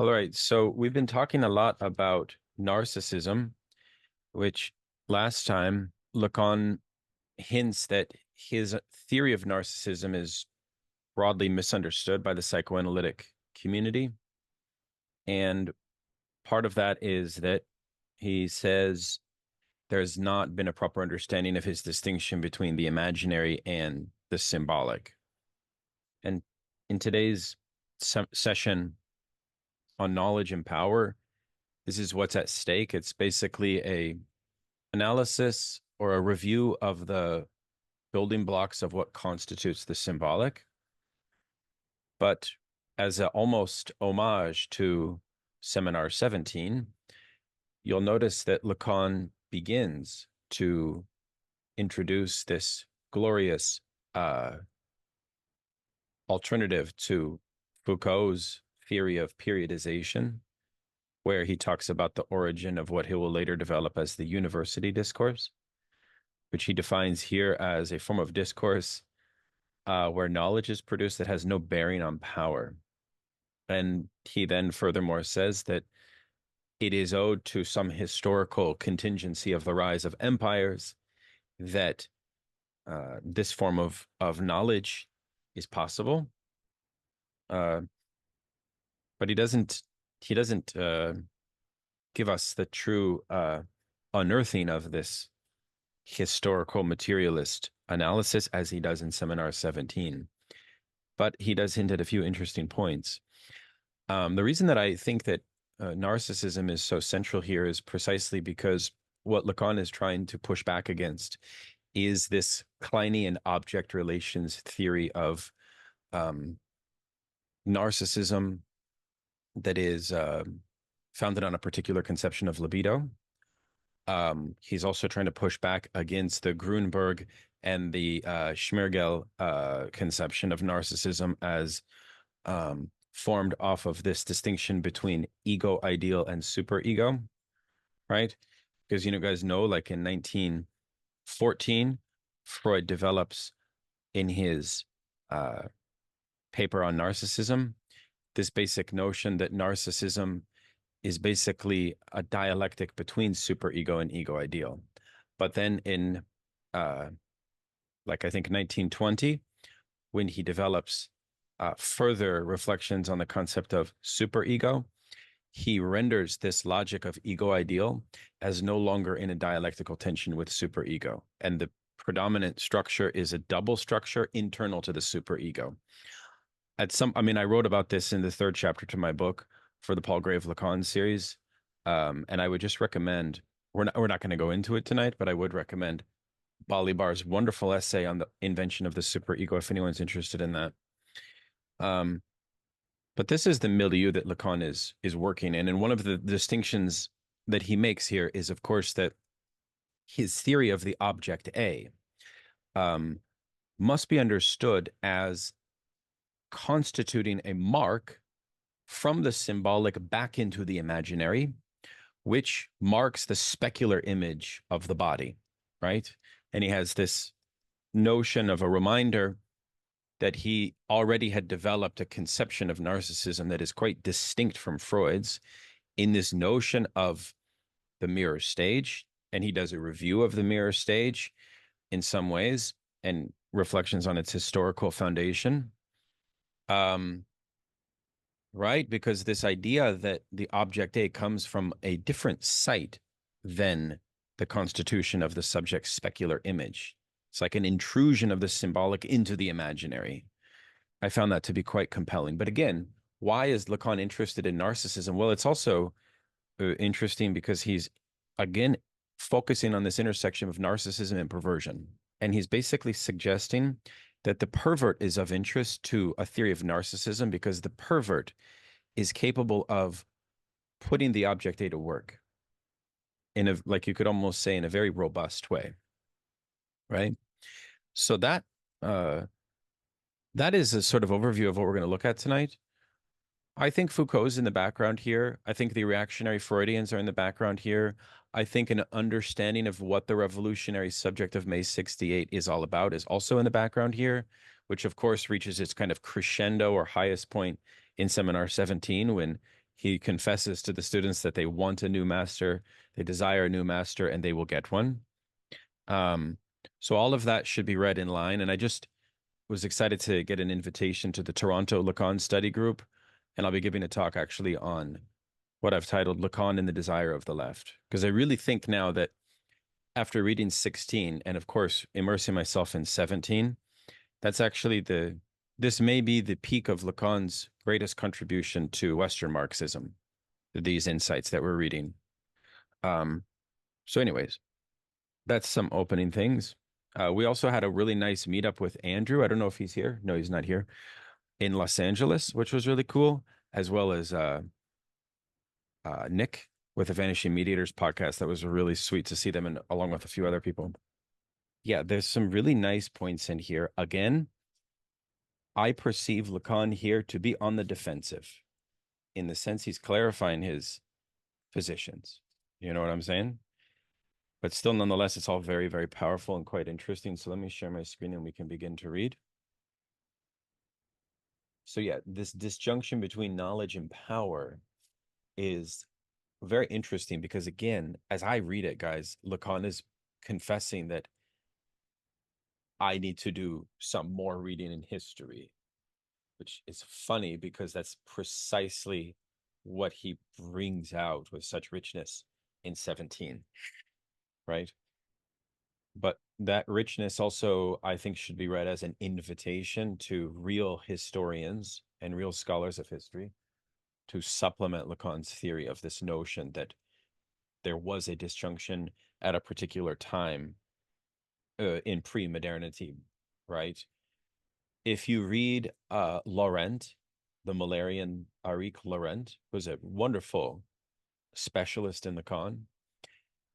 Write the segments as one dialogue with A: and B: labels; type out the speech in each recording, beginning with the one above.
A: All right, so we've been talking a lot about narcissism, which last time Lacan hints that his theory of narcissism is broadly misunderstood by the psychoanalytic community. And part of that is that he says there's not been a proper understanding of his distinction between the imaginary and the symbolic. And in today's session on knowledge and power, this is what's at stake. It's basically a analysis or a review of the building blocks of what constitutes the symbolic, but as an almost homage to Seminar 17, you'll notice that Lacan begins to introduce this glorious alternative to Foucault's theory of periodization, where he talks about the origin of what he will later develop as the university discourse, which he defines here as a form of discourse where knowledge is produced that has no bearing on power. And he then furthermore says that it is owed to some historical contingency of the rise of empires that this form of knowledge is possible. But he doesn't give us the true unearthing of this historical materialist analysis as he does in Seminar 17. But he does hint at a few interesting points. The reason that I think that narcissism is so central here is precisely because what Lacan is trying to push back against is this Kleinian object relations theory of narcissism that is founded on a particular conception of libido. He's also trying to push back against the Grunberg and the Schmergel conception of narcissism as formed off of this distinction between ego ideal and superego, right? Because you guys know, like in 1914, Freud develops in his paper on narcissism this basic notion that narcissism is basically a dialectic between superego and ego ideal. But then in like I think 1920, when he develops further reflections on the concept of superego, he renders this logic of ego ideal as no longer in a dialectical tension with superego. And the predominant structure is a double structure internal to the superego. I wrote about this in the third chapter to my book for the Paul Grave Lacan series. And I would just recommend, we're not going to go into it tonight, but I would recommend Balibar's wonderful essay on the invention of the superego if anyone's interested in that. But this is the milieu that Lacan is working in. And one of the distinctions that he makes here is, of course, that his theory of the object A must be understood as constituting a mark from the symbolic back into the imaginary, which marks the specular image of the body, right? And he has this notion of a reminder that he already had developed a conception of narcissism that is quite distinct from Freud's in this notion of the mirror stage. And he does a review of the mirror stage in some ways and reflections on its historical foundation. Right? Because this idea that the object A comes from a different site than the constitution of the subject's specular image. It's like an intrusion of the symbolic into the imaginary. I found that to be quite compelling. But again, why is Lacan interested in narcissism? Well, it's also interesting because he's, again, focusing on this intersection of narcissism and perversion. And he's basically suggesting that the pervert is of interest to a theory of narcissism because the pervert is capable of putting the object A to work in a, like you could almost say, in a very robust way, right? So that is a sort of overview of what we're going to look at tonight. I think Foucault's in the background here. I think the reactionary Freudians are in the background here. I think an understanding of what the revolutionary subject of May 68 is all about is also in the background here, which of course reaches its kind of crescendo or highest point in Seminar 17 when He confesses to the students that they want a new master, they desire a new master, and they will get one. So all of that should be read in line. And I just was excited to get an invitation to the Toronto Lacan study group. And I'll be giving a talk actually on what I've titled Lacan and the Desire of the Left. Because I really think now that after reading 16 and of course immersing myself in 17, that's actually this may be the peak of Lacan's greatest contribution to Western Marxism, these insights that we're reading. So anyways, that's some opening things. We also had a really nice meetup with Andrew. I don't know if he's here. No, he's not here. In Los Angeles, which was really cool, as well as Nick with the Vanishing Mediators podcast. That was really sweet to see them, and along with a few other people. Yeah, there's some really nice points in here. Again, I perceive Lacan here to be on the defensive, in the sense he's clarifying his positions. You know what I'm saying? But still, nonetheless, it's all very, very powerful and quite interesting. So let me share my screen and we can begin to read. So yeah, this disjunction between knowledge and power is very interesting because, again, as I read it, guys, Lacan is confessing that I need to do some more reading in history, which is funny because that's precisely what he brings out with such richness in 17, right? But that richness also, I think, should be read as an invitation to real historians and real scholars of history to supplement Lacan's theory of this notion that there was a disjunction at a particular time in pre-modernity, right? If you read Laurent, the Malarian Arik Laurent, who's a wonderful specialist in Lacan,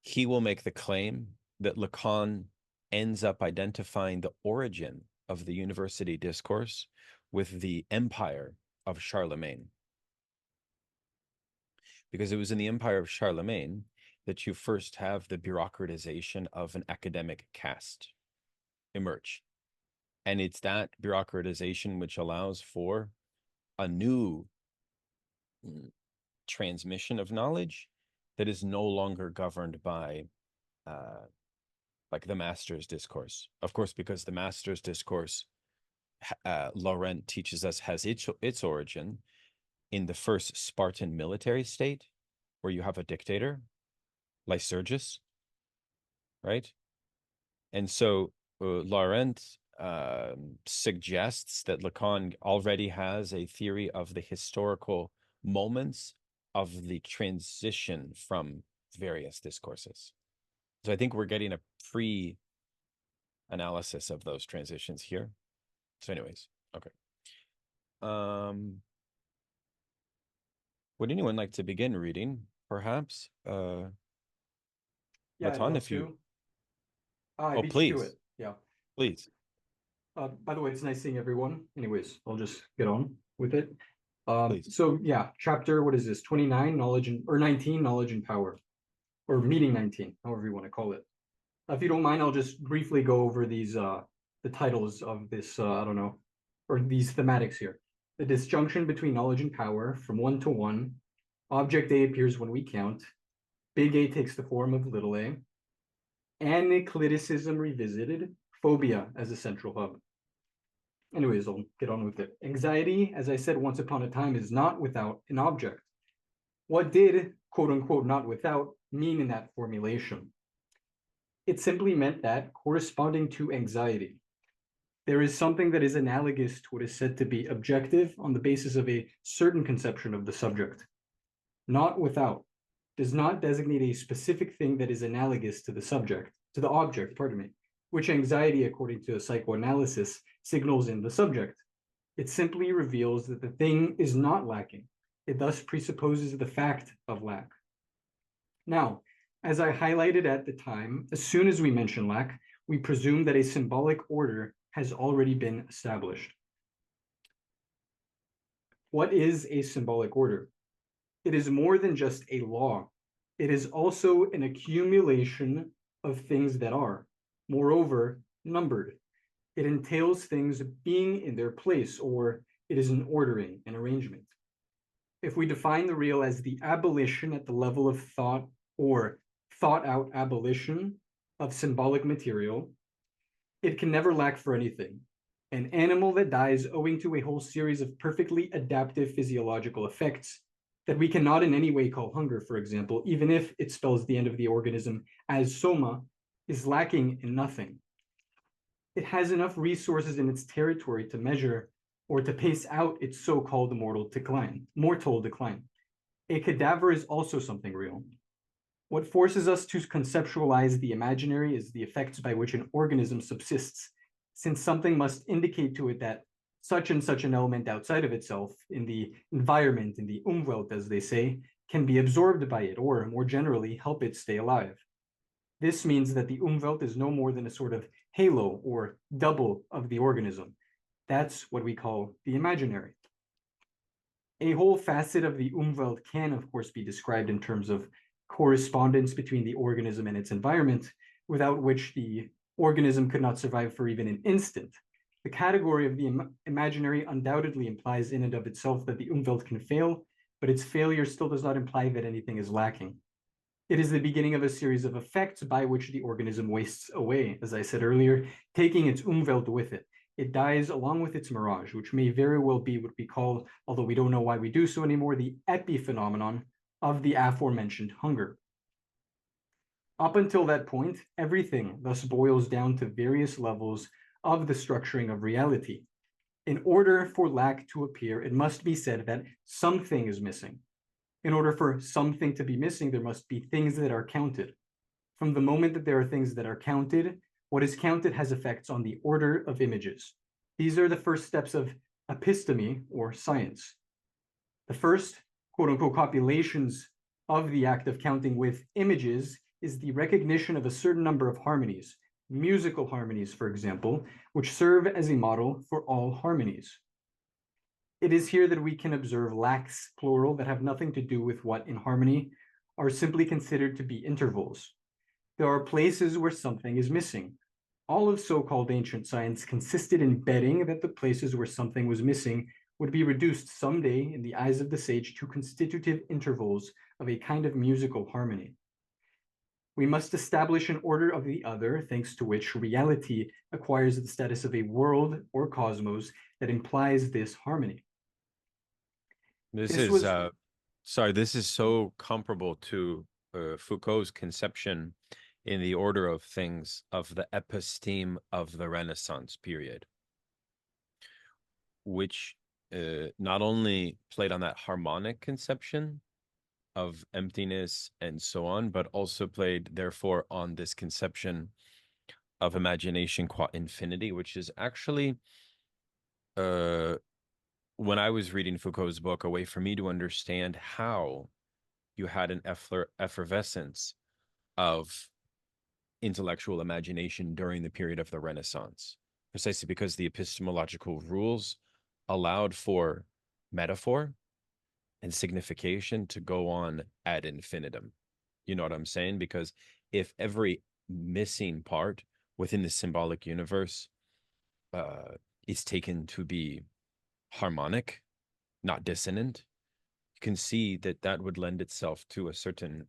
A: he will make the claim that Lacan ends up identifying the origin of the university discourse with the empire of Charlemagne. Because it was in the empire of Charlemagne that you first have the bureaucratization of an academic caste emerge. And it's that bureaucratization which allows for a new transmission of knowledge that is no longer governed by like the master's discourse. Of course, because the master's discourse, Laurent teaches us, has its origin in the first Spartan military state, where you have a dictator, Lycurgus, right? And so Laurent suggests that Lacan already has a theory of the historical moments of the transition from various discourses. So I think we're getting a pre-analysis of those transitions here. So anyways, okay. Would anyone like to begin reading, perhaps?
B: Yeah, I'd
A: Lacan,
B: love
A: if you...
B: to. I
A: Oh,
B: beat you to
A: please,
B: it. Yeah.
A: please.
B: By the way, it's nice seeing everyone. Anyways, I'll just get on with it.
A: Please.
B: So yeah, chapter, what is this? 29, knowledge and, or 19, knowledge and power, or meeting 19, however you want to call it. If you don't mind, I'll just briefly go over these, the titles of this, I don't know, or these thematics here. The disjunction between knowledge and power from 1 to 1. Object A appears when we count. Big A takes the form of little a. Anicliticism revisited. Phobia as a central hub. Anyways, I'll get on with it. Anxiety, as I said once upon a time, is not without an object. What did, quote unquote, not without mean in that formulation? It simply meant that, corresponding to anxiety, there is something that is analogous to what is said to be objective on the basis of a certain conception of the subject. Not without does not designate a specific thing that is analogous to the subject, to the object, pardon me, which anxiety, according to psychoanalysis, signals in the subject. It simply reveals that the thing is not lacking. It thus presupposes the fact of lack. Now, as I highlighted at the time, as soon as we mention lack, we presume that a symbolic order has already been established. What is a symbolic order? It is more than just a law. It is also an accumulation of things that are, moreover, numbered. It entails things being in their place, or it is an ordering, an arrangement. if we define the real as the abolition at the level of thought or thought out abolition of symbolic material, it can never lack for anything. An animal that dies owing to a whole series of perfectly adaptive physiological effects that we cannot in any way call hunger, for example, even if it spells the end of the organism as soma, is lacking in nothing. It has enough resources in its territory to measure or to pace out its so-called mortal decline. A cadaver is also something real. What forces us to conceptualize the imaginary is the effects by which an organism subsists, since something must indicate to it that such and such an element outside of itself, in the environment, in the Umwelt, as they say, can be absorbed by it, or more generally, help it stay alive. This means that the Umwelt is no more than a sort of halo or double of the organism. That's what we call the imaginary. A whole facet of the Umwelt can, of course, be described in terms of correspondence between the organism and its environment, without which the organism could not survive for even an instant. The category of the imaginary undoubtedly implies in and of itself that the Umwelt can fail, but its failure still does not imply that anything is lacking. It is the beginning of a series of effects by which the organism wastes away, as I said earlier, taking its Umwelt with it. It dies along with its mirage, which may very well be what we call, although we don't know why we do so anymore, the epiphenomenon of the aforementioned hunger. Up until that point, everything thus boils down to various levels of the structuring of reality. In order for lack to appear, it must be said that something is missing. In order for something to be missing, there must be things that are counted. From the moment that there are things that are counted, what is counted has effects on the order of images. These are the first steps of episteme, or science. The first, quote unquote, copulations of the act of counting with images is the recognition of a certain number of harmonies, musical harmonies, for example, which serve as a model for all harmonies. It is here that we can observe lacks, plural, that have nothing to do with what in harmony are simply considered to be intervals. There are places where something is missing. All of so-called ancient science consisted in betting that the places where something was missing would be reduced someday in the eyes of the sage to constitutive intervals of a kind of musical harmony. We must establish an order of the other, thanks to which reality acquires the status of a world or cosmos that implies this harmony.
A: This is this is so comparable to Foucault's conception in the order of things of the episteme of the Renaissance period, which not only played on that harmonic conception of emptiness and so on, but also played, therefore, on this conception of imagination qua infinity, which is actually, when I was reading Foucault's book, a way for me to understand how you had an effervescence of intellectual imagination during the period of the Renaissance, precisely because the epistemological rules allowed for metaphor and signification to go on ad infinitum. You know what I'm saying? Because if every missing part within the symbolic universe is taken to be harmonic, not dissonant, you can see that that would lend itself to a certain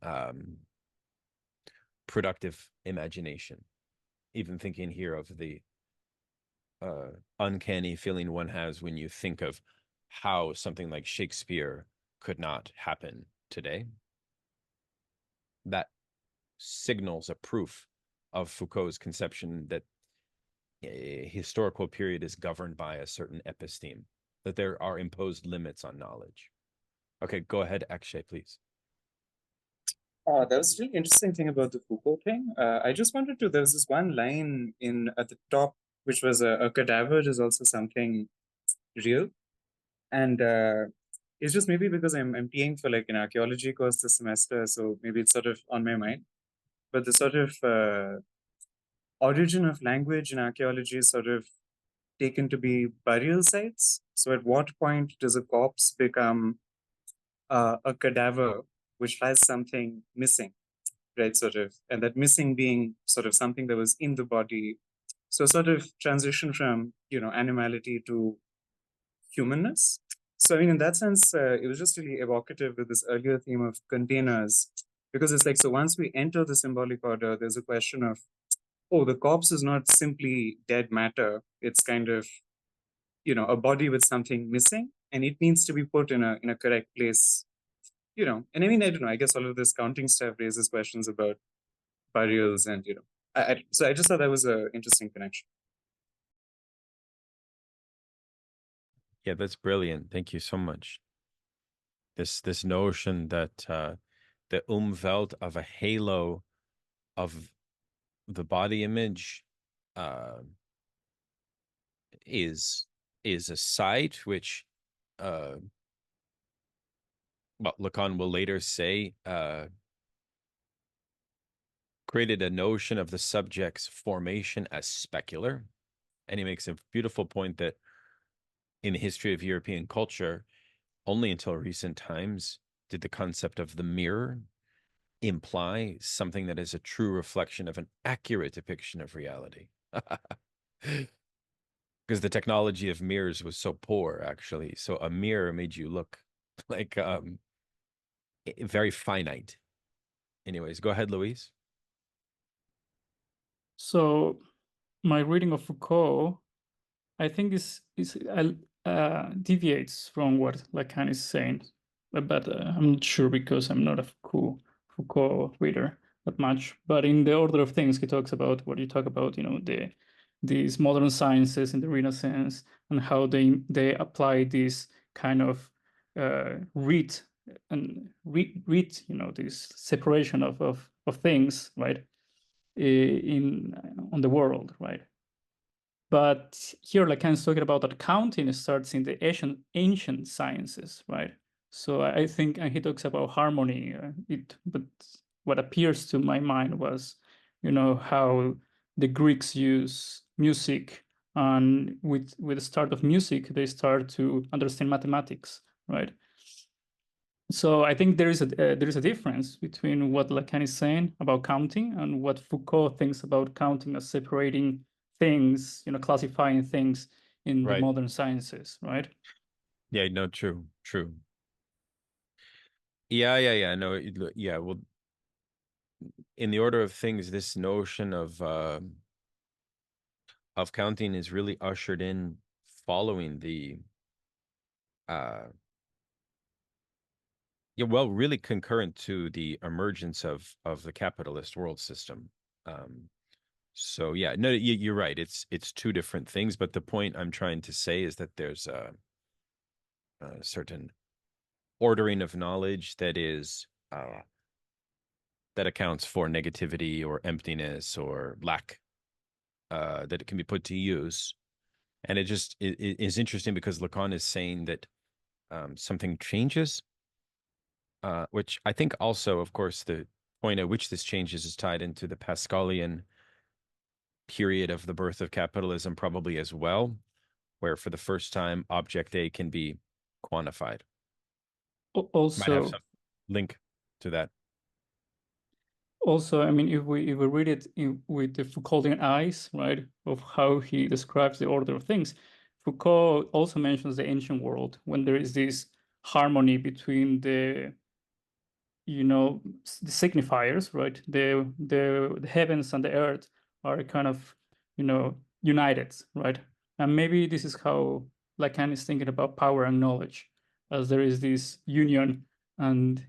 A: productive imagination. Even thinking here of the uncanny feeling one has when you think of how something like Shakespeare could not happen today. That signals a proof of Foucault's conception that a historical period is governed by a certain episteme, that there are imposed limits on knowledge. Okay, go ahead, Akshay, please.
C: That was a really interesting thing about the Foucault thing. I just wanted to, there was this one line at the top, which was a cadaver is also something real. And it's just maybe because I'm TAing for like an archaeology course this semester, so maybe it's sort of on my mind. But the sort of origin of language in archaeology is sort of taken to be burial sites. So at what point does a corpse become a cadaver which has something missing, right? Sort of, and that missing being sort of something that was in the body. So sort of transition from, animality to humanness. So, I mean, in that sense, it was just really evocative with this earlier theme of containers, because it's like, so once we enter the symbolic order, there's a question of, oh, the corpse is not simply dead matter. It's kind of, you know, a body with something missing, and it needs to be put in a correct place, you know. And I mean, I don't know, I guess all of this counting stuff raises questions about burials and, you know, so I just thought that was an interesting connection.
A: Yeah, that's brilliant. Thank you so much. This notion that the Umwelt of a halo of the body image is a site which well, Lacan will later say created a notion of the subject's formation as specular. And he makes a beautiful point that in the history of European culture, only until recent times did the concept of the mirror imply something that is a true reflection of an accurate depiction of reality. Because the technology of mirrors was so poor, actually. So a mirror made you look like very finite. Anyways, go ahead, Louise.
D: So my reading of Foucault, I think deviates from what Lacan is saying, but I'm not sure because I'm not a Foucault reader that much. But in the order of things, he talks about what you talk about, you know, these modern sciences in the Renaissance and how they apply this kind of read, you know, this separation of things, right, on the world, right? But here Lacan is talking about that counting starts in the ancient sciences, right? So I think, and he talks about harmony. But what appears to my mind was, you know, how the Greeks use music, and with the start of music, they start to understand mathematics, right? So I think there is a difference between what Lacan is saying about counting and what Foucault thinks about counting as separating things, you know, classifying things in the
A: Right.
D: modern sciences, right?
A: Yeah, no, true. Yeah. No, yeah. Well, in the order of things, this notion of counting is really ushered in following the really concurrent to the emergence of the capitalist world system. So yeah, no, you're right. It's two different things, but the point I'm trying to say is that there's a certain ordering of knowledge that is that accounts for negativity or emptiness or lack that it can be put to use. And it is interesting because Lacan is saying that something changes, which I think also, of course, the point at which this changes is tied into the Pascalian period of the birth of capitalism probably as well, where for the first time object A can be quantified. Might have
D: Also,
A: some link to that.
D: I mean, if we read it with the Foucauldian eyes, right, of how he describes the order of things, Foucault also mentions the ancient world when there is this harmony between the, you know, the signifiers, right? The heavens and the earth are kind of, you know, united, right? And maybe this is how Lacan is thinking about power and knowledge, as there is this union and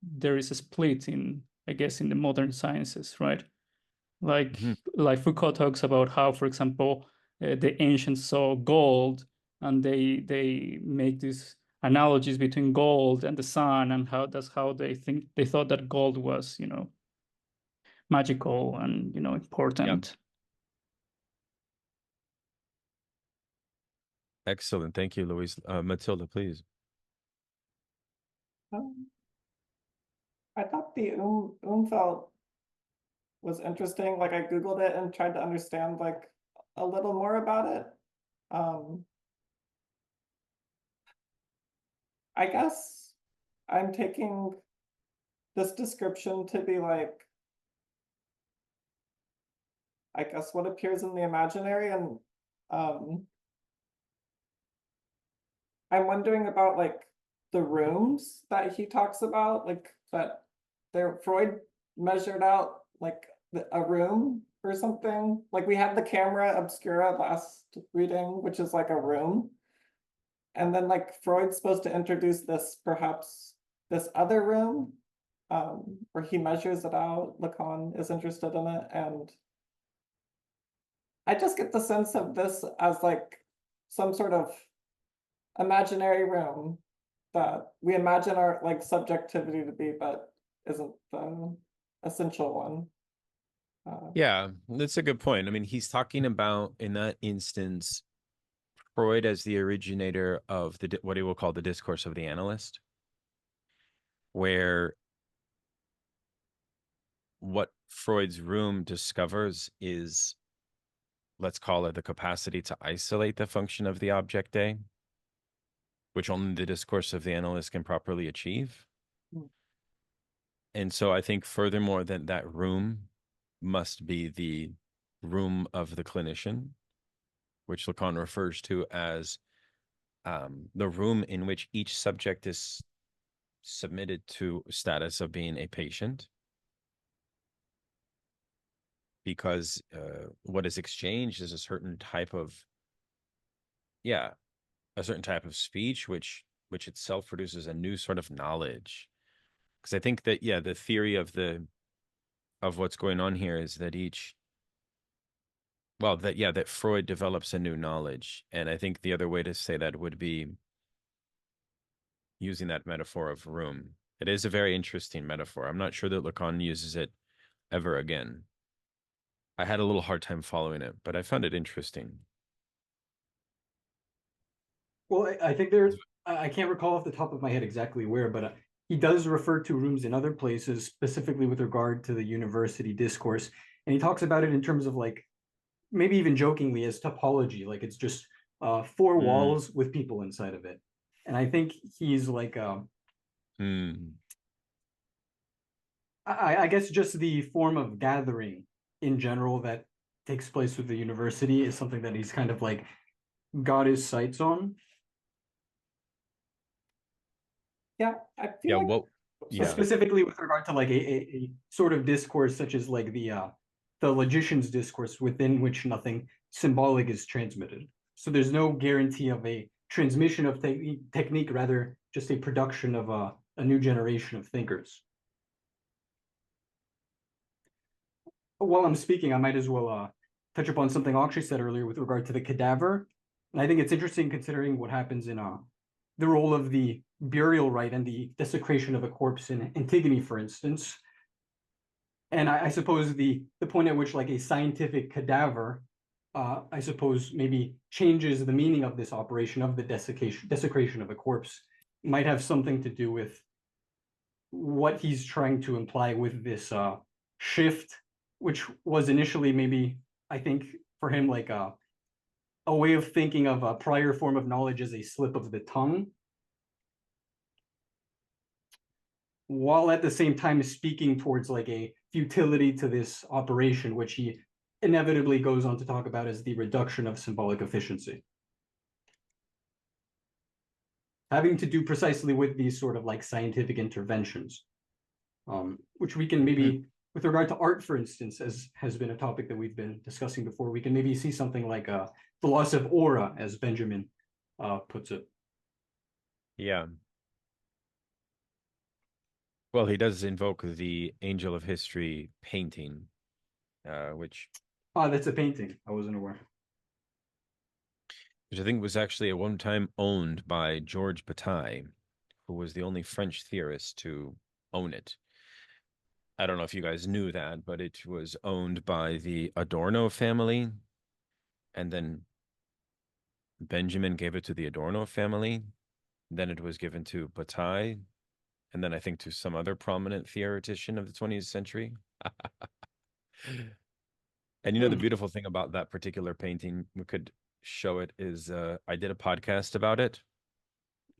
D: there is a split in, I guess, in the modern sciences, right? Like like Foucault talks about how, for example, the ancients saw gold, and they make these analogies between gold and the sun, and how that's how they thought that gold was, you know, magical and, you know, important.
A: Excellent. Thank you, Louise. Matilda, please.
E: I thought the Umfeld was interesting. Like I Googled it and tried to understand like a little more about it. I guess I'm taking this description to be like, I guess what appears in the imaginary, and I'm wondering about like the rooms that he talks about, like that there Freud measured out like a room or something. Like we had the camera obscura last reading, which is like a room. And then like Freud's supposed to introduce this perhaps this other room, where he measures it out. Lacan is interested in it, and I just get the sense of this as like some sort of imaginary room that we imagine our like subjectivity to be, but isn't the essential one.
A: Yeah, that's a good point. I mean, he's talking about, in that instance, Freud as the originator of what he will call the discourse of the analyst, where what Freud's room discovers is, let's call it, the capacity to isolate the function of the object A, which only the discourse of the analyst can properly achieve.
E: Mm.
A: And so I think furthermore that room must be the room of the clinician, which Lacan refers to as the room in which each subject is submitted to status of being a patient, because what is exchanged is a certain type of speech, which itself produces a new sort of knowledge. Because I think that the theory of what's going on here is that that Freud develops a new knowledge. And I think the other way to say that would be using that metaphor of room. It is a very interesting metaphor. I'm not sure that Lacan uses it ever again. I had a little hard time following it, but I found it interesting.
B: Well, I think I can't recall off the top of my head exactly where, but he does refer to rooms in other places, specifically with regard to the university discourse. And he talks about it in terms of like, maybe even jokingly, as topology, like it's just four walls with people inside of it. And I think he's like, I guess just the form of gathering in general that takes place with the university is something that he's kind of like got his sights on.
E: Yeah, I feel like
B: So specifically with regard to like a sort of discourse such as like the logician's discourse, within which nothing symbolic is transmitted. So there's no guarantee of a transmission of technique, rather just a production of a new generation of thinkers. While I'm speaking, I might as well touch upon something Akshay said earlier with regard to the cadaver. And I think it's interesting considering what happens in the role of the burial rite and the desecration of a corpse in Antigone, for instance. And I suppose the point at which like a scientific cadaver, I suppose maybe changes the meaning of this operation of the desecration of a corpse, might have something to do with what he's trying to imply with this shift, which was initially maybe, I think, for him like a way of thinking of a prior form of knowledge as a slip of the tongue, while at the same time speaking towards like a futility to this operation, which he inevitably goes on to talk about as the reduction of symbolic efficiency. Having to do precisely with these sort of like scientific interventions, which we can maybe, with regard to art, for instance, as has been a topic that we've been discussing before, we can maybe see something like the loss of aura, as Benjamin puts it.
A: Yeah. Well, he does invoke the Angel of History painting, which...
B: that's a painting. I wasn't aware.
A: Which I think was actually at one time owned by Georges Bataille, who was the only French theorist to own it. I don't know if you guys knew that, but it was owned by the Adorno family. And then Benjamin gave it to the Adorno family. Then it was given to Bataille. And then I think to some other prominent theoretician of the 20th century. And the beautiful thing about that particular painting, we could show it, is I did a podcast about it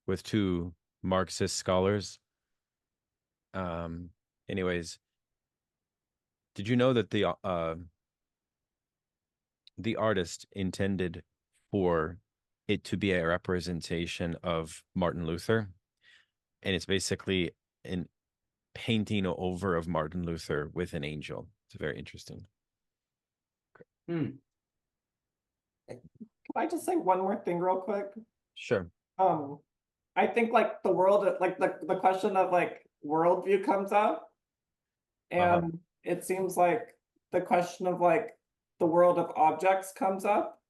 A: with two Marxist scholars. Anyways, did you know that the artist intended for it to be a representation of Martin Luther. And it's basically an painting over of Martin Luther with an angel. It's very interesting.
B: Hmm.
E: Can I just say one more thing real quick?
A: Sure.
E: I think like the world, like the question of like worldview comes up, and it seems like the question of like the world of objects comes up.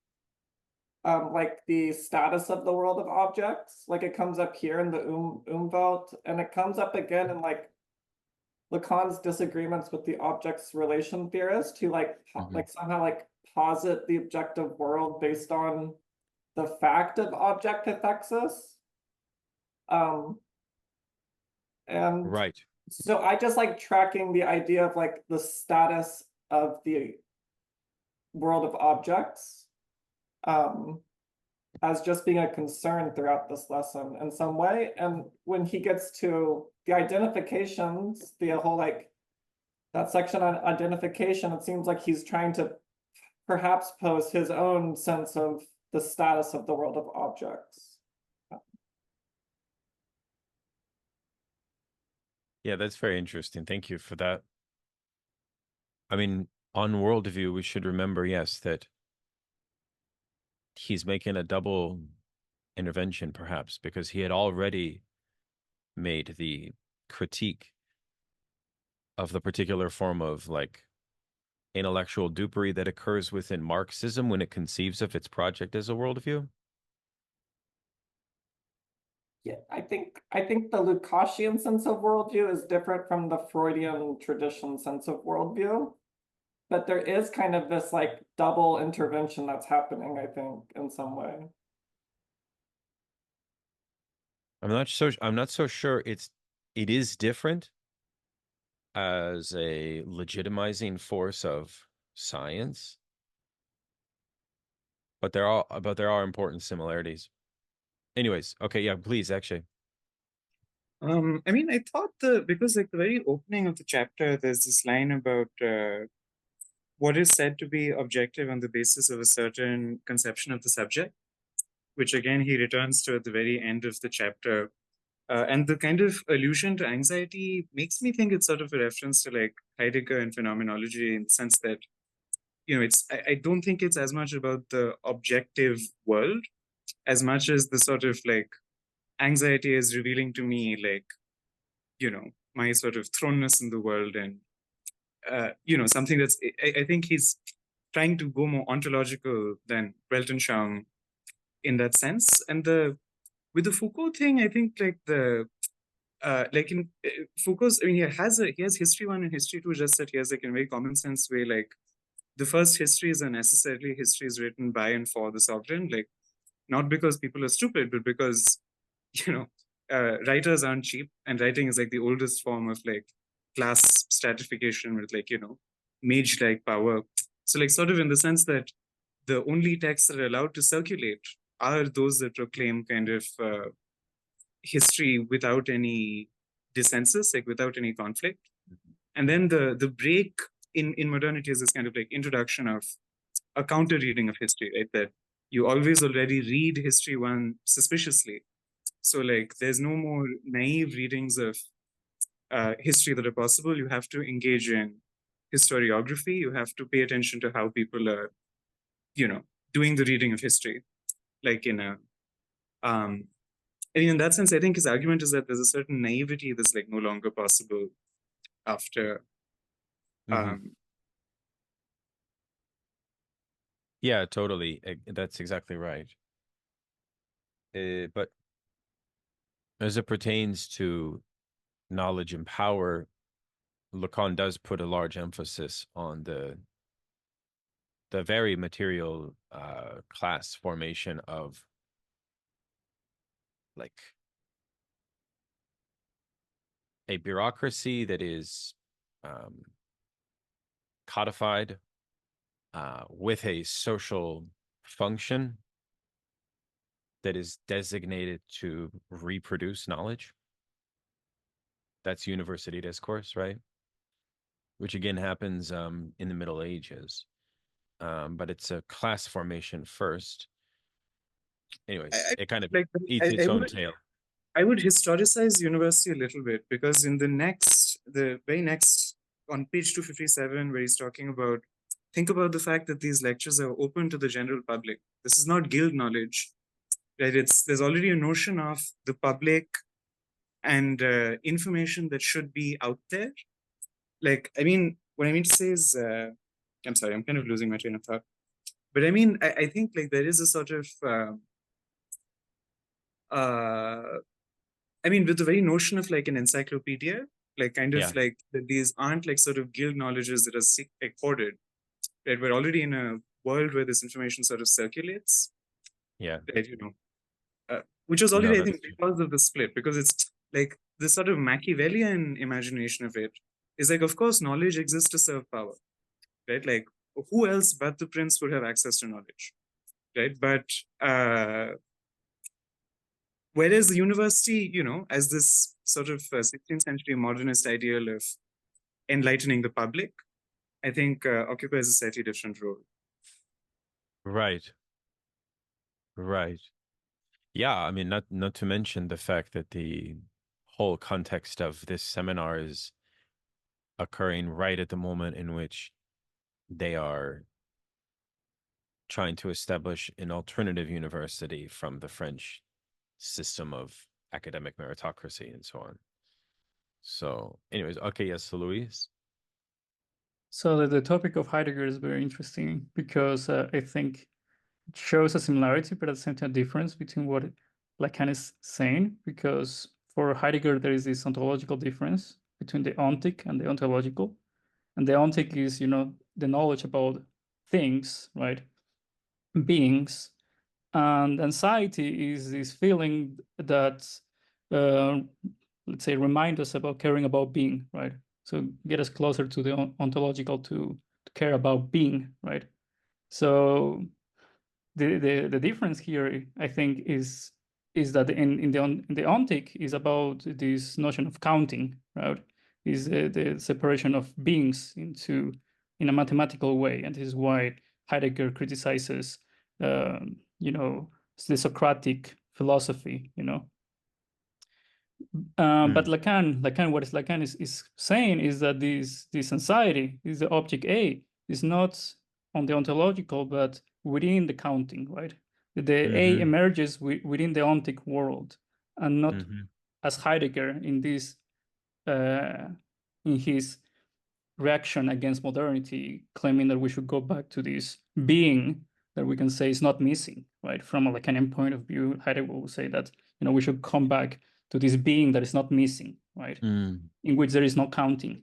E: Like the status of the world of objects, like it comes up here in the Umwelt, and it comes up again in like Lacan's disagreements with the objects relation theorist, who like like somehow like posit the objective world based on the fact of object cathexis. And
A: Right.
E: so I just like tracking the idea of like the status of the world of objects as just being a concern throughout this lesson in some way. And when he gets to the identifications, the whole like that section on identification, it seems like he's trying to perhaps pose his own sense of the status of the world of objects.
A: Yeah, that's very interesting. Thank you for that. I mean, on worldview, we should remember, yes, that he's making a double intervention, perhaps, because he had already made the critique of the particular form of like intellectual dupery that occurs within Marxism when it conceives of its project as a worldview.
E: Yeah, I think the Lukashian sense of worldview is different from the Freudian tradition sense of worldview. But there is kind of this like double intervention that's happening, I think, in some way.
A: I'm not so sure it is different as a legitimizing force of science, but there are important similarities. Anyways, okay, yeah, please, actually.
C: I mean, I thought because like the very opening of the chapter, there's this line about what is said to be objective on the basis of a certain conception of the subject, which again he returns to at the very end of the chapter. And the kind of allusion to anxiety makes me think it's sort of a reference to like Heidegger and phenomenology in the sense that, you know, I don't think it's as much about the objective world as much as the sort of like anxiety is revealing to me like, you know, my sort of thrownness in the world and, you know, something that's, I think he's trying to go more ontological than Weltanschauung in that sense. And with the Foucault thing, I think like like in Foucault's, I mean, he has history 1 and history 2, just that he has like in a very common sense way, like the first histories are necessarily histories written by and for the sovereign, like not because people are stupid, but because, you know, writers aren't cheap, and writing is like the oldest form of like class stratification with like, you know, mage-like power. So like sort of in the sense that the only texts that are allowed to circulate are those that proclaim kind of history without any dissensus, like without any conflict. And then the break in modernity is this kind of like introduction of a counter reading of history, right? That you always already read history 1 suspiciously. So like there's no more naive readings of history that are possible. You have to engage in historiography. You have to pay attention to how people are, you know, doing the reading of history. Like in a in that sense, I think his argument is that there's a certain naivety that's like no longer possible after.
A: Yeah, totally. That's exactly right. But as it pertains to knowledge and power, Lacan does put a large emphasis on the very material class formation of like a bureaucracy that is codified with a social function that is designated to reproduce knowledge. That's university discourse, right? Which again happens in the Middle Ages. But it's a class formation first. anyways,
C: I
A: it kind of
C: like
A: eats
C: I
A: its own
C: would
A: tail.
C: I would historicize university a little bit, because in the very next, on page 257, where he's talking about, think about the fact that these lectures are open to the general public. This is not guild knowledge, right? There's already a notion of the public and information that should be out there. Like, I mean, what I mean to say is, I'm sorry, I'm kind of losing my train of thought. But I mean, I think like there is a sort of, I mean, with the very notion of like an encyclopedia, like kind of
A: Yeah.
C: like that these aren't like sort of guild knowledges that are like hoarded, right? We're already in a world where this information sort of circulates,
A: Yeah.
C: right? Which was
A: No,
C: already, I
A: that's
C: think,
A: true.
C: because of the split, because it's like the sort of Machiavellian imagination of it is like, of course, knowledge exists to serve power, right? Like, who else but the prince would have access to knowledge, right? But whereas the university, as this sort of 16th century modernist ideal of enlightening the public, I think occupies a slightly different role.
A: Right. Right. Yeah, I mean, not to mention the fact that the whole context of this seminar is occurring right at the moment in which they are trying to establish an alternative university from the French system of academic meritocracy and so on. So, anyways, okay, yes, so Luis.
D: So the topic of Heidegger is very interesting because I think it shows a similarity, but at the same time, difference between what Lacan is saying. Because for Heidegger, there is this ontological difference between the ontic and the ontological. And the ontic is, the knowledge about things, right? Beings. And anxiety is this feeling that, let's say, remind us about caring about being, right? So get us closer to the ontological to care about being, right? So the difference here, I think, is that in the ontic is about this notion of counting, right? Is the separation of beings in a mathematical way, and this is why Heidegger criticizes, the Socratic philosophy, But Lacan, what Lacan is saying is that this anxiety is the object A is not on the ontological, but within the counting, right? The A emerges within the ontic world, and not as Heidegger in this in his reaction against modernity, claiming that we should go back to this being that we can say is not missing, right? From a Lacanian point of view, Heidegger will say that we should come back to this being that is not missing, right? In which there is no counting.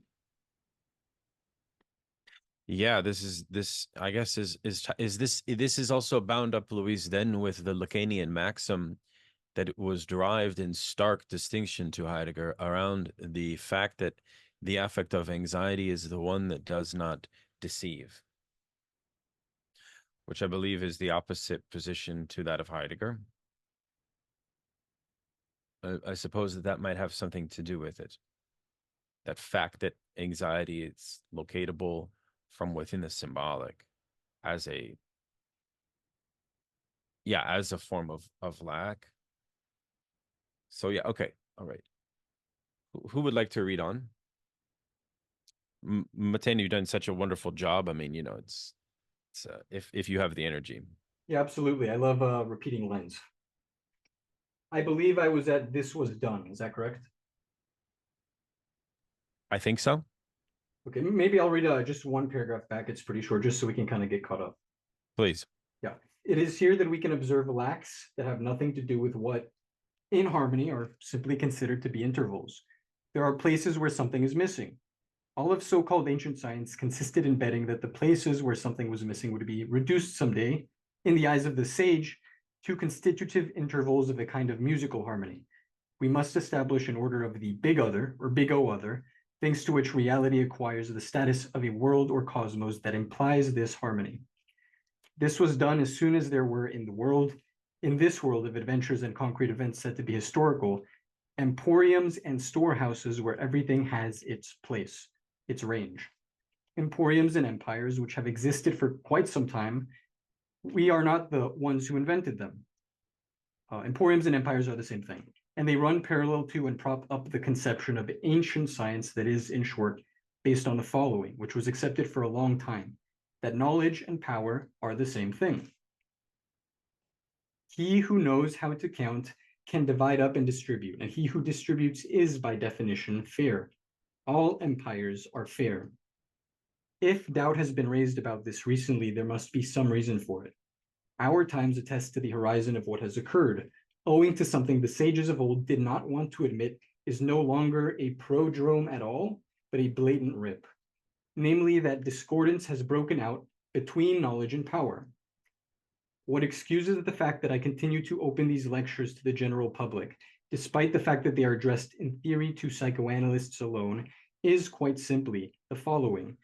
A: Yeah, this I guess is this is also bound up, Luis, then with the Lacanian maxim that it was derived in stark distinction to Heidegger around the fact that the affect of anxiety is the one that does not deceive, which I believe is the opposite position to that of Heidegger. I suppose that might have something to do with it. That fact that anxiety is locatable from within the symbolic as a form of lack. So yeah, okay, all right. Who would like to read on? Matane, you've done such a wonderful job. I mean, it's if you have the energy.
B: Yeah, absolutely. I love repeating lens. I believe I was at "this was done." Is that correct?
A: I think so.
B: Okay, maybe I'll read just one paragraph back. It's pretty short, just so we can kind of get caught up.
A: Please.
B: Yeah. It is here that we can observe lacks that have nothing to do with what in harmony are simply considered to be intervals. There are places where something is missing. All of so-called ancient science consisted in betting that the places where something was missing would be reduced someday, in the eyes of the sage, to constitutive intervals of a kind of musical harmony. We must establish an order of the big other, or big O other, thanks to which reality acquires the status of a world or cosmos that implies this harmony. This was done as soon as there were in this world of adventures and concrete events said to be historical, emporiums and storehouses where everything has its place, its range. Emporiums and empires which have existed for quite some time, we are not the ones who invented them. emporiums and empires are the same thing, and they run parallel to and prop up the conception of ancient science that is, in short, based on the following, which was accepted for a long time, that knowledge and power are the same thing. He who knows how to count can divide up and distribute, and he who distributes is, by definition, fair. All empires are fair. If doubt has been raised about this recently, there must be some reason for it. Our times attest to the horizon of what has occurred, owing to something the sages of old did not want to admit is no longer a prodrome at all, but a blatant rip. Namely, that discordance has broken out between knowledge and power. What excuses the fact that I continue to open these lectures to the general public, despite the fact that they are addressed in theory to psychoanalysts alone, is quite simply the following.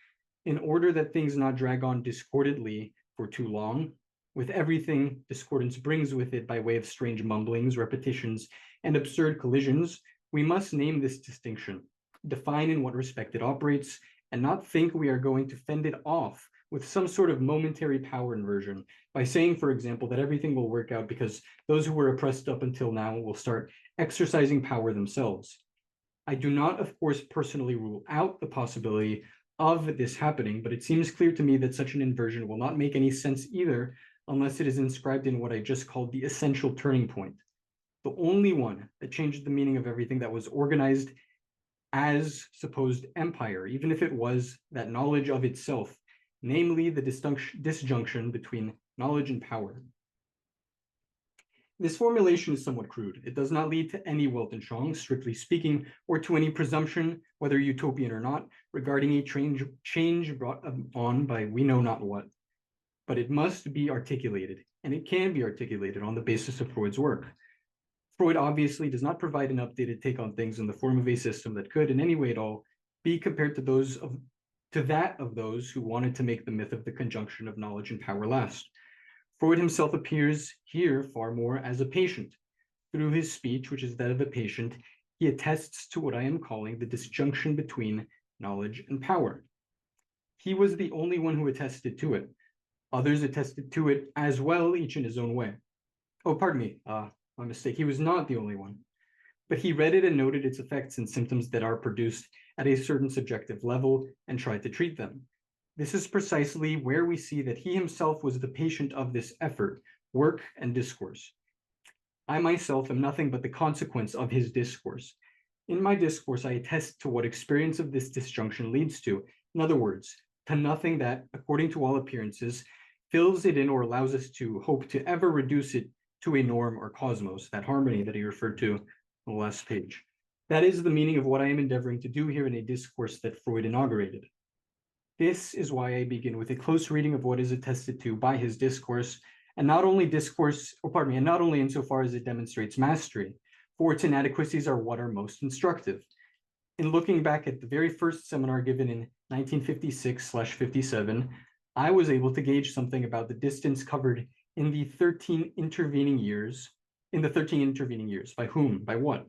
B: In order that things not drag on discordantly for too long, with everything discordance brings with it by way of strange mumblings, repetitions, and absurd collisions, we must name this distinction, define in what respect it operates, and not think we are going to fend it off with some sort of momentary power inversion by saying, for example, that everything will work out because those who were oppressed up until now will start exercising power themselves. I do not, of course, personally rule out the possibility of this happening, but it seems clear to me that such an inversion will not make any sense either unless it is inscribed in what I just called the essential turning point, the only one that changed the meaning of everything that was organized as supposed empire, even if it was that knowledge of itself, namely the disjunction between knowledge and power. This formulation is somewhat crude. It does not lead to any Weltanschauung, strictly speaking, or to any presumption, whether utopian or not, regarding a change brought on by we know not what. But it must be articulated, and it can be articulated on the basis of Freud's work. Freud obviously does not provide an updated take on things in the form of a system that could, in any way at all, be compared to that of those who wanted to make the myth of the conjunction of knowledge and power last. Freud himself appears here far more as a patient. Through his speech, which is that of a patient, he attests to what I am calling the disjunction between knowledge and power. He was the only one who attested to it. Others attested to it as well, each in his own way. Oh, pardon me, my mistake. He was not the only one. But he read it and noted its effects and symptoms that are produced at a certain subjective level and tried to treat them. This is precisely where we see that he himself was the patient of this effort, work, and discourse. I myself am nothing but the consequence of his discourse. In my discourse, I attest to what experience of this disjunction leads to. In other words, to nothing that, according to all appearances, fills it in or allows us to hope to ever reduce it to a norm or cosmos, that harmony that he referred to on the last page. That is the meaning of what I am endeavoring to do here in a discourse that Freud inaugurated. This is why I begin with a close reading of what is attested to by his discourse, and not only insofar as it demonstrates mastery, for its inadequacies are what are most instructive. In looking back at the very first seminar given in 1956/57, I was able to gauge something about the distance covered in the 13 intervening years. By whom? By what?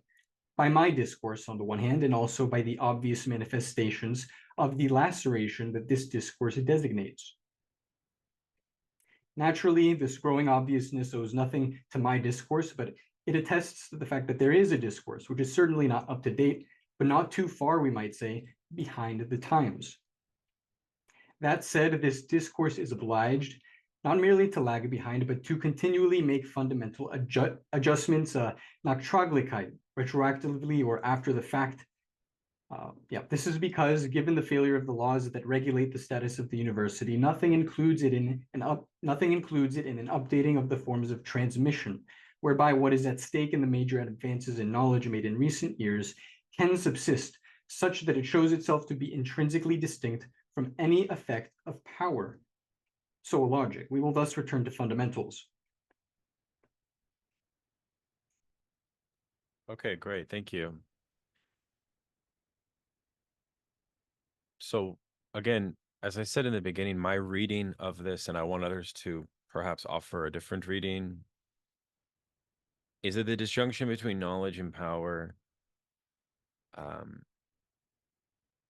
B: By my discourse on the one hand, and also by the obvious manifestations of the laceration that this discourse designates. Naturally, this growing obviousness owes nothing to my discourse, but it attests to the fact that there is a discourse, which is certainly not up to date, but not too far, we might say, behind the times. That said, this discourse is obliged not merely to lag behind, but to continually make fundamental adjustments, nach Traglichkeit, retroactively or after the fact. This is because, given the failure of the laws that regulate the status of the university, nothing includes it in an updating of the forms of transmission, whereby what is at stake in the major advances in knowledge made in recent years can subsist, such that it shows itself to be intrinsically distinct from any effect of power. So logic. We will thus return to fundamentals.
A: Okay, great. Thank you. So again, as I said in the beginning, my reading of this, and I want others to perhaps offer a different reading, is that the disjunction between knowledge and power,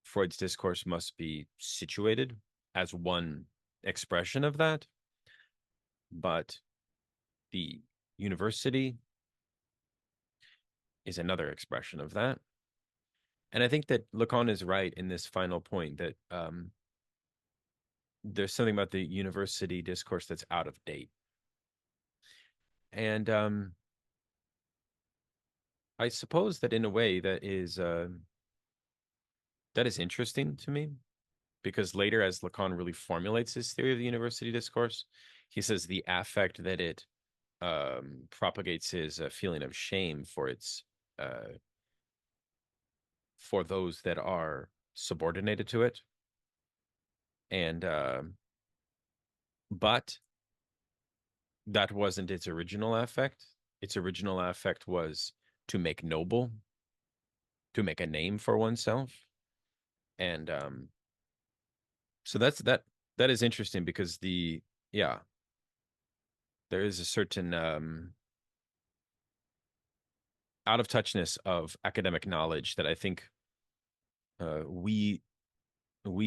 A: Freud's discourse must be situated as one expression of that, but the university is another expression of that. And I think that Lacan is right in this final point that there's something about the university discourse that's out of date. And I suppose that in a way that is interesting to me, because later, as Lacan really formulates his theory of the university discourse, he says the affect that it propagates is a feeling of shame for its for those that are subordinated to it, and but that wasn't its original affect. Its original affect was to make noble, to make a name for oneself, and so that is interesting because there is a certain out of touchness of academic knowledge that I think we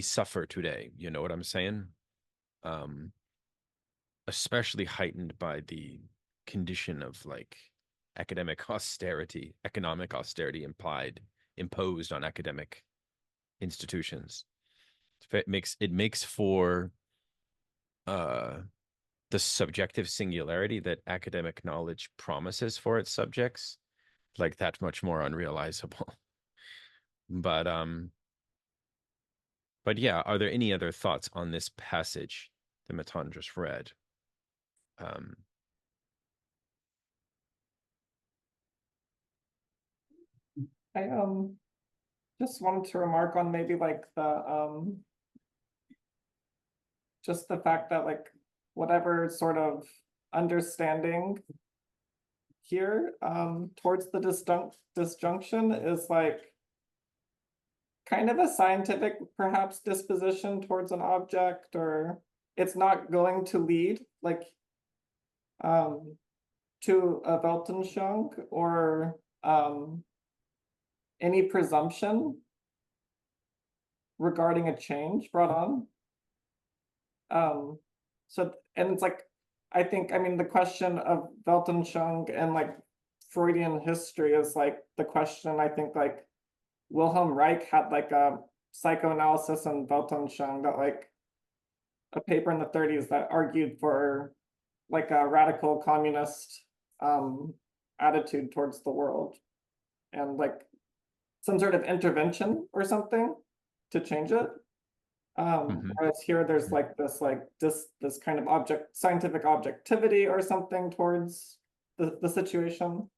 A: suffer today. You know what I'm saying? Especially heightened by the condition of like academic austerity, economic austerity imposed on academic institutions. It makes for the subjective singularity that academic knowledge promises for its subjects, like that much more unrealizable. But yeah, are there any other thoughts on this passage that Matan just read?
E: I just wanted to remark on maybe like the just the fact that like whatever sort of understanding here towards the disjunction is like kind of a scientific perhaps disposition towards an object, or it's not going to lead like to a Weltanschauung or any presumption regarding a change brought on. So, and it's like, I think, I mean, the question of Weltanschauung and like Freudian history is like the question, I think like Wilhelm Reich had like a psychoanalysis and Weltanschauung, that like a paper in the 30s that argued for like a radical communist attitude towards the world and like some sort of intervention or something to change it. Whereas here there's like this kind of scientific objectivity or something towards the situation.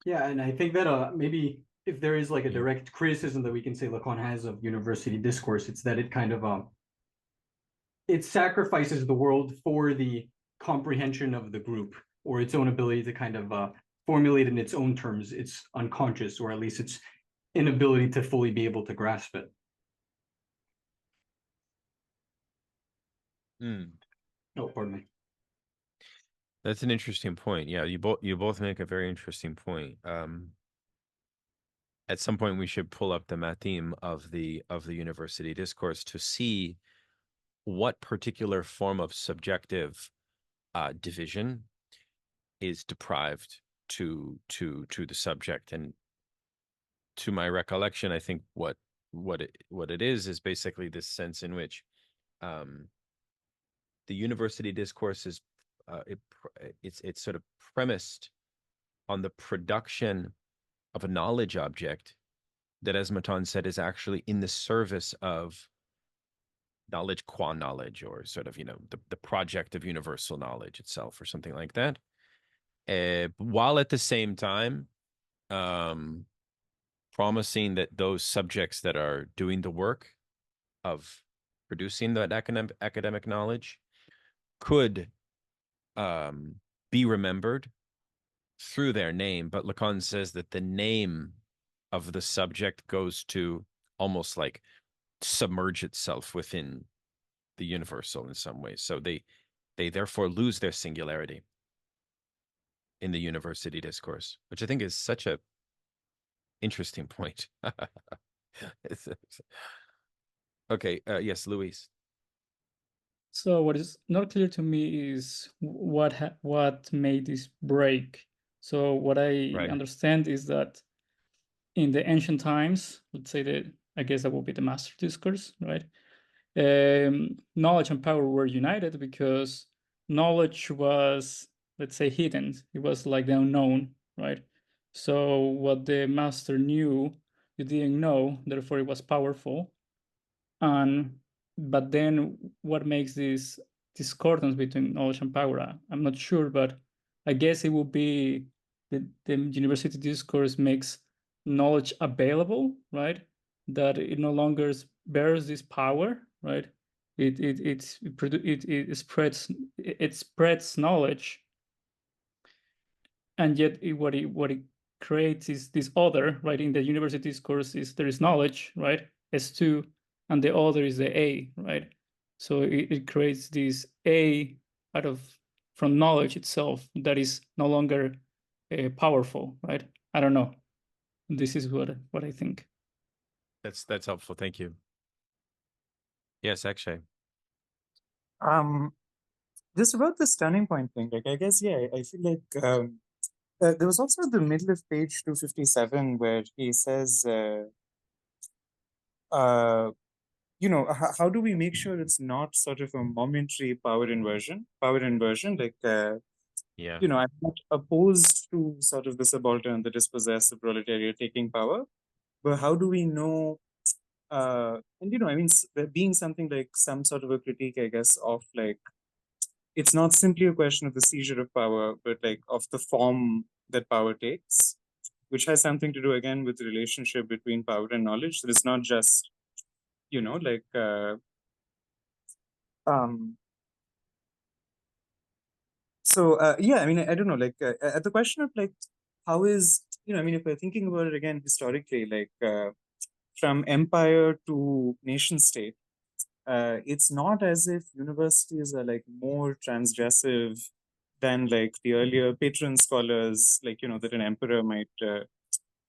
B: Yeah, and I think that maybe if there is like a direct criticism that we can say Lacan has of university discourse, it's that it kind of it sacrifices the world for the comprehension of the group, or its own ability to kind of formulate in its own terms its unconscious, or at least its inability to fully be able to grasp it. Oh, pardon me.
A: That's an interesting point. Yeah, you both make a very interesting point. At some point, we should pull up the matheme of the university discourse to see what particular form of subjective division is deprived to the subject. And to my recollection, I think what it is basically this sense in which the university discourse is it's sort of premised on the production of a knowledge object that, as Matan said, is actually in the service of knowledge qua knowledge, or sort of, you know, the project of universal knowledge itself, or something like that. While at the same time promising that those subjects that are doing the work of producing that academic knowledge could be remembered through their name. But Lacan says that the name of the subject goes to almost like submerge itself within the universal in some ways. So they therefore lose their singularity in the university discourse, which I think is such a interesting point. Okay, yes, Luis.
D: So what is not clear to me is what made this break. So what I
A: Right.
D: understand is that in the ancient times, let's say that I guess that will be the master discourse, right? Knowledge and power were united because knowledge was, let's say, hidden. It was like the unknown, right? So what the master knew, you didn't know, therefore it was powerful. And but then what makes this discordance between knowledge and power? I'm not sure, but I guess it will be the university discourse makes knowledge available, right? That it no longer bears this power, right? It spreads knowledge, and yet what it creates is this other, right? In the university discourse is there is knowledge, right? S2, and the other is the A, right? So it creates this A out of from knowledge itself that is no longer powerful, right? I don't know. This is what I think.
A: That's helpful. Thank you. Yes, Akshay.
C: Just about this turning point thing, like I guess, yeah, I feel like there was also the middle of page 257 where he says, how do we make sure it's not sort of a momentary power inversion? Like,
A: Yeah.
C: I'm not opposed to sort of the subaltern, the dispossessed, the proletariat taking power, but how do we know? And I mean, there being something like some sort of a critique, I guess, of like, it's not simply a question of the seizure of power, but like of the form that power takes, which has something to do again with the relationship between power and knowledge. So it's not just, like, yeah, I mean, I don't know, like at the question of like, how is, I mean, if we're thinking about it again historically, like from empire to nation state, it's not as if universities are like more transgressive than like the earlier patron scholars, like, that an emperor might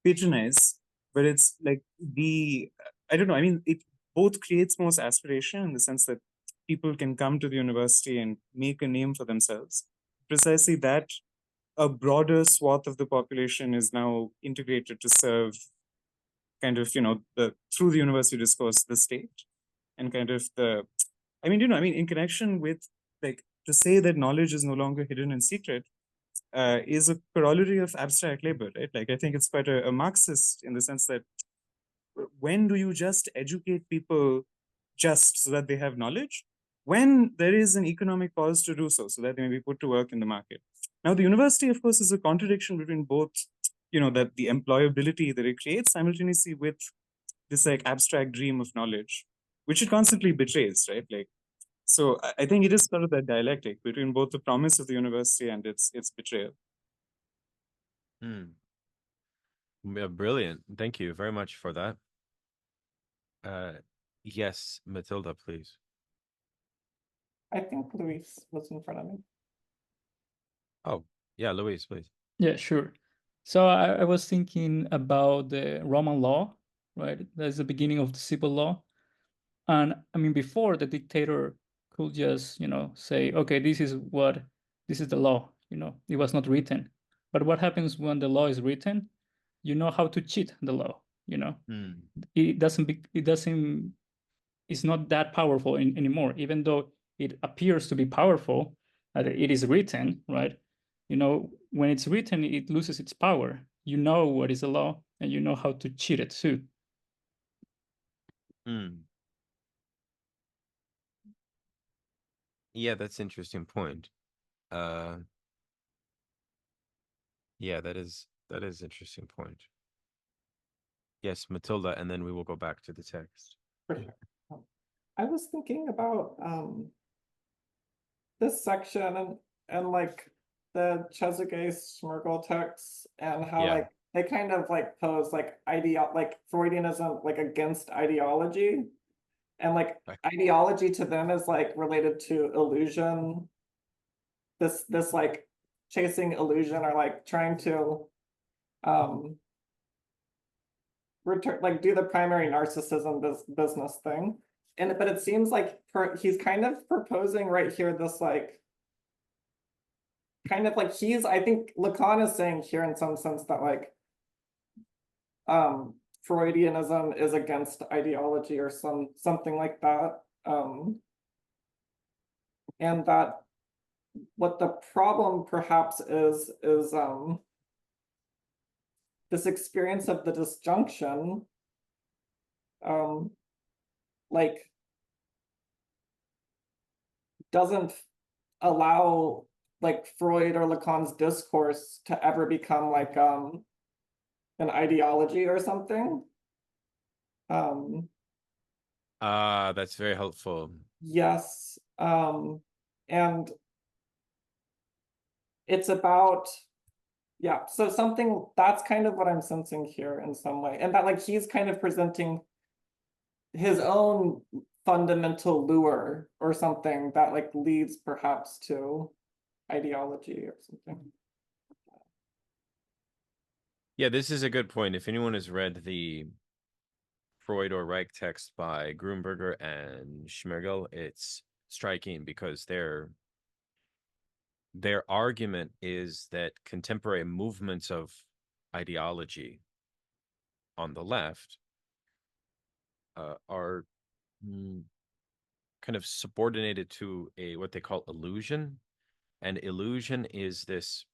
C: patronize. But it's like I don't know, I mean, it both creates most aspiration in the sense that people can come to the university and make a name for themselves. Precisely that a broader swath of the population is now integrated to serve kind of, through the university discourse, the state, and kind of in connection with like to say that knowledge is no longer hidden and secret is a corollary of abstract labor, right? Like, I think it's quite a Marxist in the sense that when do you just educate people just so that they have knowledge? When there is an economic cause to do so that they may be put to work in the market. Now, the university, of course, is a contradiction between both, that the employability that it creates simultaneously with this like abstract dream of knowledge, which it constantly betrays, right? Like, so I think it is sort of that dialectic between both the promise of the university and its betrayal.
A: Yeah, brilliant. Thank you very much for that. Yes, Matilda, please.
E: I think Luis was in front of me.
A: Oh, yeah, Luis, please.
D: Yeah, sure. So I was thinking about the Roman law, right? That's the beginning of the civil law. And I mean, before the dictator could just, say, okay, this is the law, it was not written. But what happens when the law is written? You know how to cheat the law, it's not that powerful anymore, even though it appears to be powerful, it is written, right? When it's written, it loses its power. You know what is a law, and you know how to cheat it too.
A: Yeah, that's an interesting point. Yeah, that is interesting point. Yes, Matilda, and then we will go back to the text.
E: For sure. I was thinking about this section and like the Chesapeake Schmergel texts and how like they kind of like pose like Freudianism like against ideology, and like ideology to them is like related to illusion, this like chasing illusion or like trying to return, like do the primary narcissism business thing. but it seems like he's kind of proposing right here this like kind of like I think Lacan is saying here in some sense that like Freudianism is against ideology or something like that. And that what the problem perhaps is this experience of the disjunction, like doesn't allow like Freud or Lacan's discourse to ever become like an ideology or something.
A: That's very helpful.
E: Yes. And it's about, yeah, so something that's kind of what I'm sensing here in some way. And that like he's kind of presenting his own fundamental lure or something that like leads perhaps to ideology or something.
A: Yeah, this is a good point. If anyone has read the Freud or Reich text by Grunberger and Schmergel, it's striking because their argument is that contemporary movements of ideology on the left are kind of subordinated to what they call illusion. And illusion is this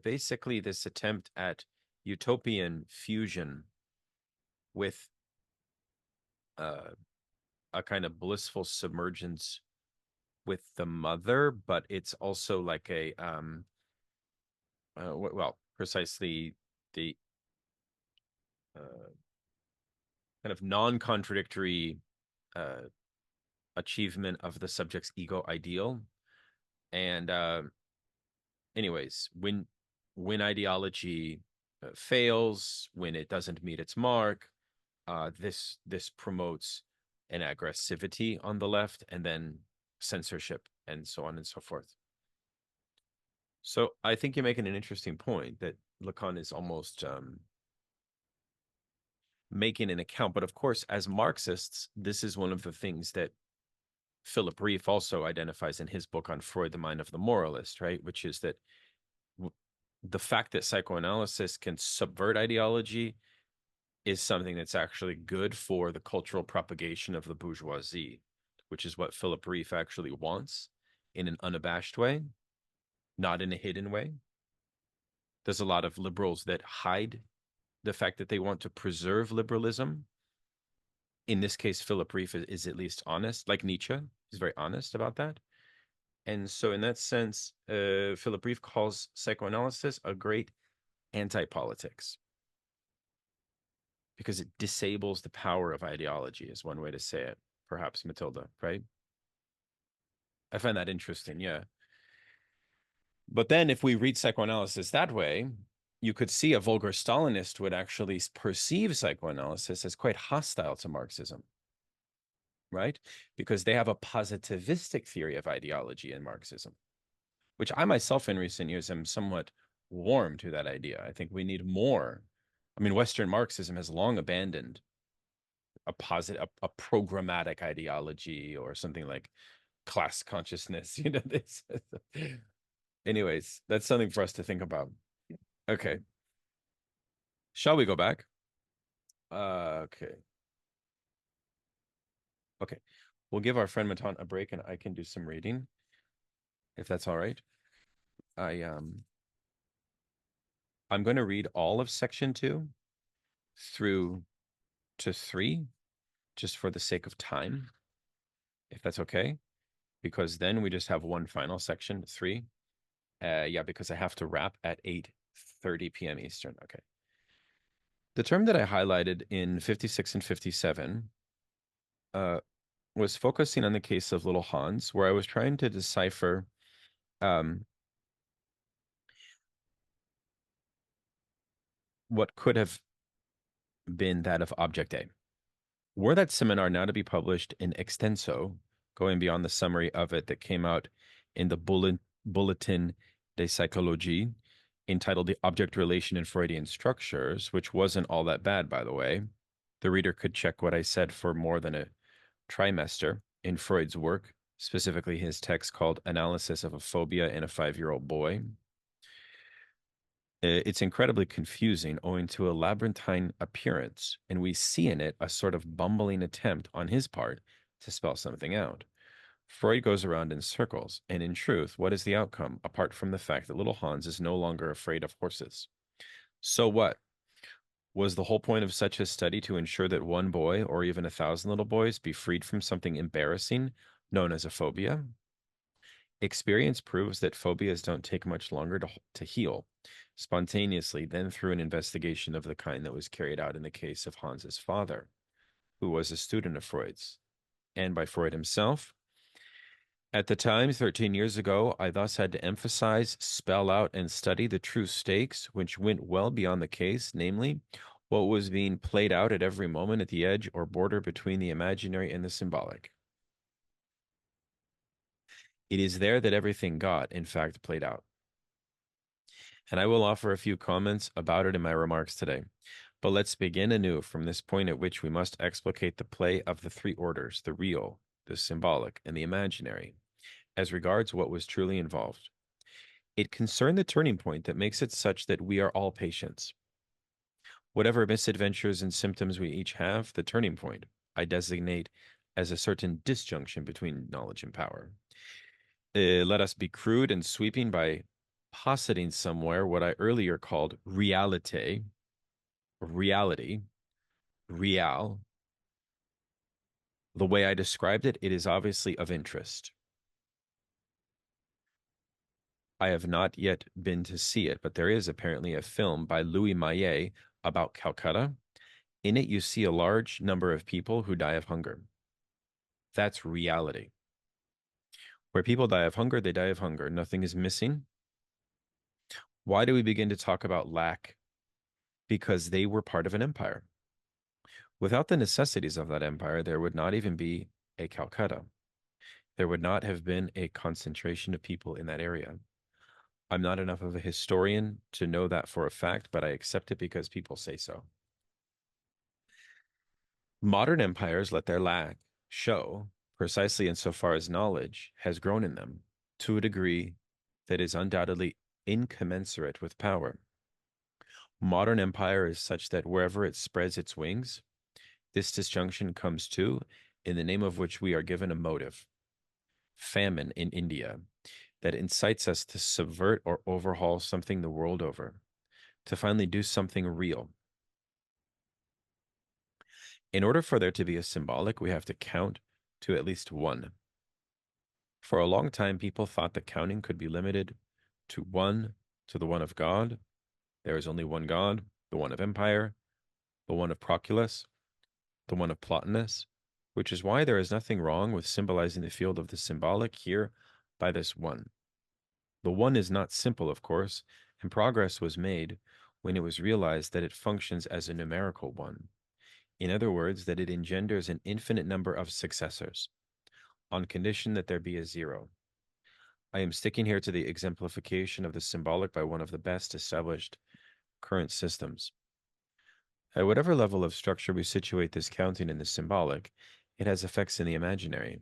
A: basically this attempt at utopian fusion with a kind of blissful submergence with the mother, but it's also like a well, precisely the kind of non-contradictory achievement of the subject's ego ideal. And anyways, when ideology fails, when it doesn't meet its mark, this promotes an aggressivity on the left, and then censorship, and so on and so forth. So I think you're making an interesting point that Lacan is almost making an account. But of course, as Marxists, this is one of the things that Philip Rieff also identifies in his book on Freud, The Mind of the Moralist, right? Which is that the fact that psychoanalysis can subvert ideology is something that's actually good for the cultural propagation of the bourgeoisie, which is what Philip Rieff actually wants in an unabashed way, not in a hidden way. There's a lot of liberals that hide the fact that they want to preserve liberalism. In this case, Philip Rieff is at least honest, like Nietzsche. He's very honest about that. And so in that sense, Philip Rieff calls psychoanalysis a great anti-politics, because it disables the power of ideology, is one way to say it, perhaps, Matilda, right? I find that interesting, yeah. But then if we read psychoanalysis that way, you could see a vulgar Stalinist would actually perceive psychoanalysis as quite hostile to Marxism, right? Because they have a positivistic theory of ideology in Marxism, which I myself in recent years am somewhat warm to that idea. I think we need more. I mean, Western Marxism has long abandoned a programmatic ideology or something like class consciousness, you know, this. Anyways, that's something for us to think about. Okay. Shall we go back? Okay. Okay. We'll give our friend Matan a break and I can do some reading, if that's all right. I'm going to read all of section 2 through to 3, just for the sake of time, if that's okay, because then we just have one final section, 3. Yeah, because I have to wrap at 8:30 p.m. Eastern. Okay. The term that I highlighted in 56 and 57 was focusing on the case of little Hans, where I was trying to decipher what could have been that of Object A. Were that seminar now to be published in extenso, going beyond the summary of it that came out in the Bulletin de Psychologie, entitled The Object Relation in Freudian Structures, which wasn't all that bad, by the way. The reader could check what I said for more than trimester in Freud's work, specifically his text called Analysis of a Phobia in a 5-year-old Boy. It's incredibly confusing owing to a labyrinthine appearance, and we see in it a sort of bumbling attempt on his part to spell something out. Freud goes around in circles, and in truth, what is the outcome, apart from the fact that little Hans is no longer afraid of horses? So what? Was the whole point of such a study to ensure that one boy, or even 1,000 little boys, be freed from something embarrassing known as a phobia? Experience proves that phobias don't take much longer to heal spontaneously than through an investigation of the kind that was carried out in the case of Hans's father, who was a student of Freud's, and by Freud himself. At the time, 13 years ago, I thus had to emphasize, spell out, and study the true stakes, which went well beyond the case, namely, what was being played out at every moment at the edge or border between the imaginary and the symbolic. It is there that everything got, in fact, played out. And I will offer a few comments about it in my remarks today. But let's begin anew from this point at which we must explicate the play of the three orders, the real, the symbolic, and the imaginary, as regards what was truly involved. It concerned the turning point that makes it such that we are all patients. Whatever misadventures and symptoms we each have, the turning point I designate as a certain disjunction between knowledge and power. Let us be crude and sweeping by positing somewhere what I earlier called reality, real. The way I described it, it is obviously of interest. I have not yet been to see it, but there is apparently a film by Louis Maillet about Calcutta. In it, you see a large number of people who die of hunger. That's reality. Where people die of hunger, they die of hunger. Nothing is missing. Why do we begin to talk about lack? Because they were part of an empire. Without the necessities of that empire, there would not even be a Calcutta. There would not have been a concentration of people in that area. I'm not enough of a historian to know that for a fact, but I accept it because people say so. Modern empires let their lack show precisely insofar as knowledge has grown in them to a degree that is undoubtedly incommensurate with power. Modern empire is such that wherever it spreads its wings, this disjunction comes to, in the name of which we are given a motive. Famine in India, that incites us to subvert or overhaul something the world over, to finally do something real. In order for there to be a symbolic, we have to count to at least one. For a long time, people thought that counting could be limited to one, to the one of God. There is only one God, the one of empire, the one of Proculus, the one of Plotinus, which is why there is nothing wrong with symbolizing the field of the symbolic here by this one. The one is not simple, of course, and progress was made when it was realized that it functions as a numerical one. In other words, that it engenders an infinite number of successors, on condition that there be a zero. I am sticking here to the exemplification of the symbolic by one of the best established current systems. At whatever level of structure we situate this counting in the symbolic, it has effects in the imaginary,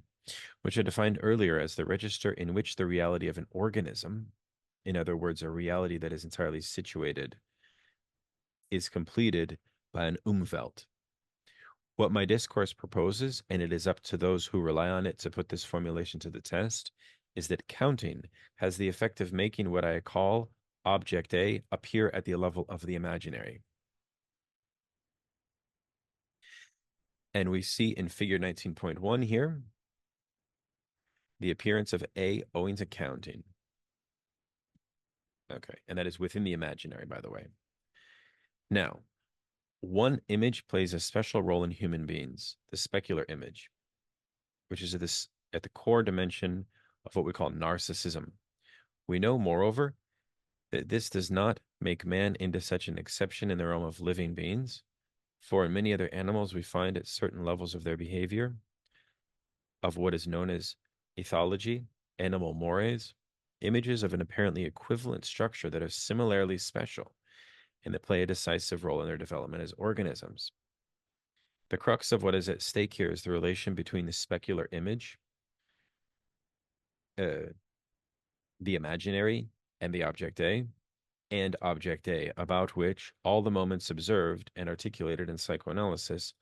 A: which I defined earlier as the register in which the reality of an organism, in other words, a reality that is entirely situated, is completed by an Umwelt. What my discourse proposes, and it is up to those who rely on it to put this formulation to the test, is that counting has the effect of making what I call object A appear at the level of the imaginary. And we see in figure 19.1 here, the appearance of A owing to counting. Okay, and that is within the imaginary, by the way. Now, one image plays a special role in human beings, the specular image, which is at the core dimension of what we call narcissism. We know, moreover, that this does not make man into such an exception in the realm of living beings, for in many other animals we find at certain levels of their behavior, of what is known as ethology, animal mores, images of an apparently equivalent structure that are similarly special and that play a decisive role in their development as organisms. The crux of what is at stake here is the relation between the specular image, the imaginary, and the object A, and object A, about which all the moments observed and articulated in psychoanalysis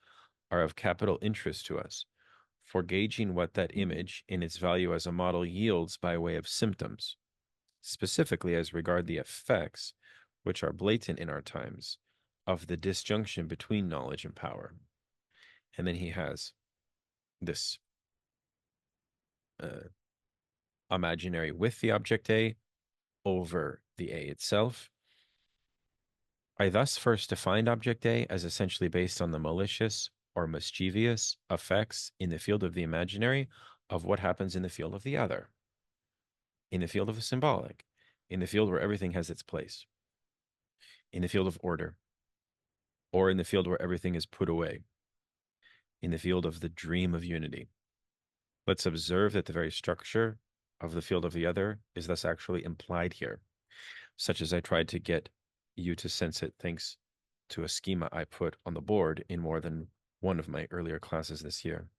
A: are of capital interest to us, for gauging what that image in its value as a model yields by way of symptoms, specifically as regard the effects, which are blatant in our times, of the disjunction between knowledge and power. And then he has this imaginary with the object A over the A itself. I thus first defined object A as essentially based on the malicious or mischievous effects in the field of the imaginary of what happens in the field of the other, in the field of the symbolic, in the field where everything has its place, in the field of order, or in the field where everything is put away, in the field of the dream of unity. Let's observe that the very structure of the field of the other is thus actually implied here, such as I tried to get you to sense it thanks to a schema I put on the board in more than one of my earlier classes this year.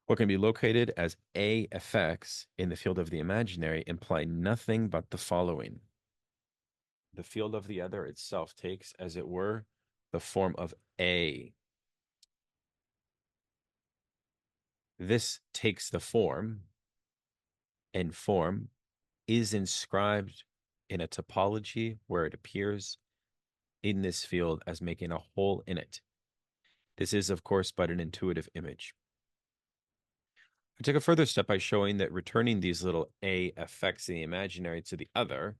A: What can be located as A effects in the field of the imaginary imply nothing but the following. The field of the other itself takes, as it were, the form of A. This takes the form, and form is inscribed in a topology where it appears in this field as making a hole in it. This is, of course, but an intuitive image. I took a further step by showing that returning these little A effects in the imaginary to the other,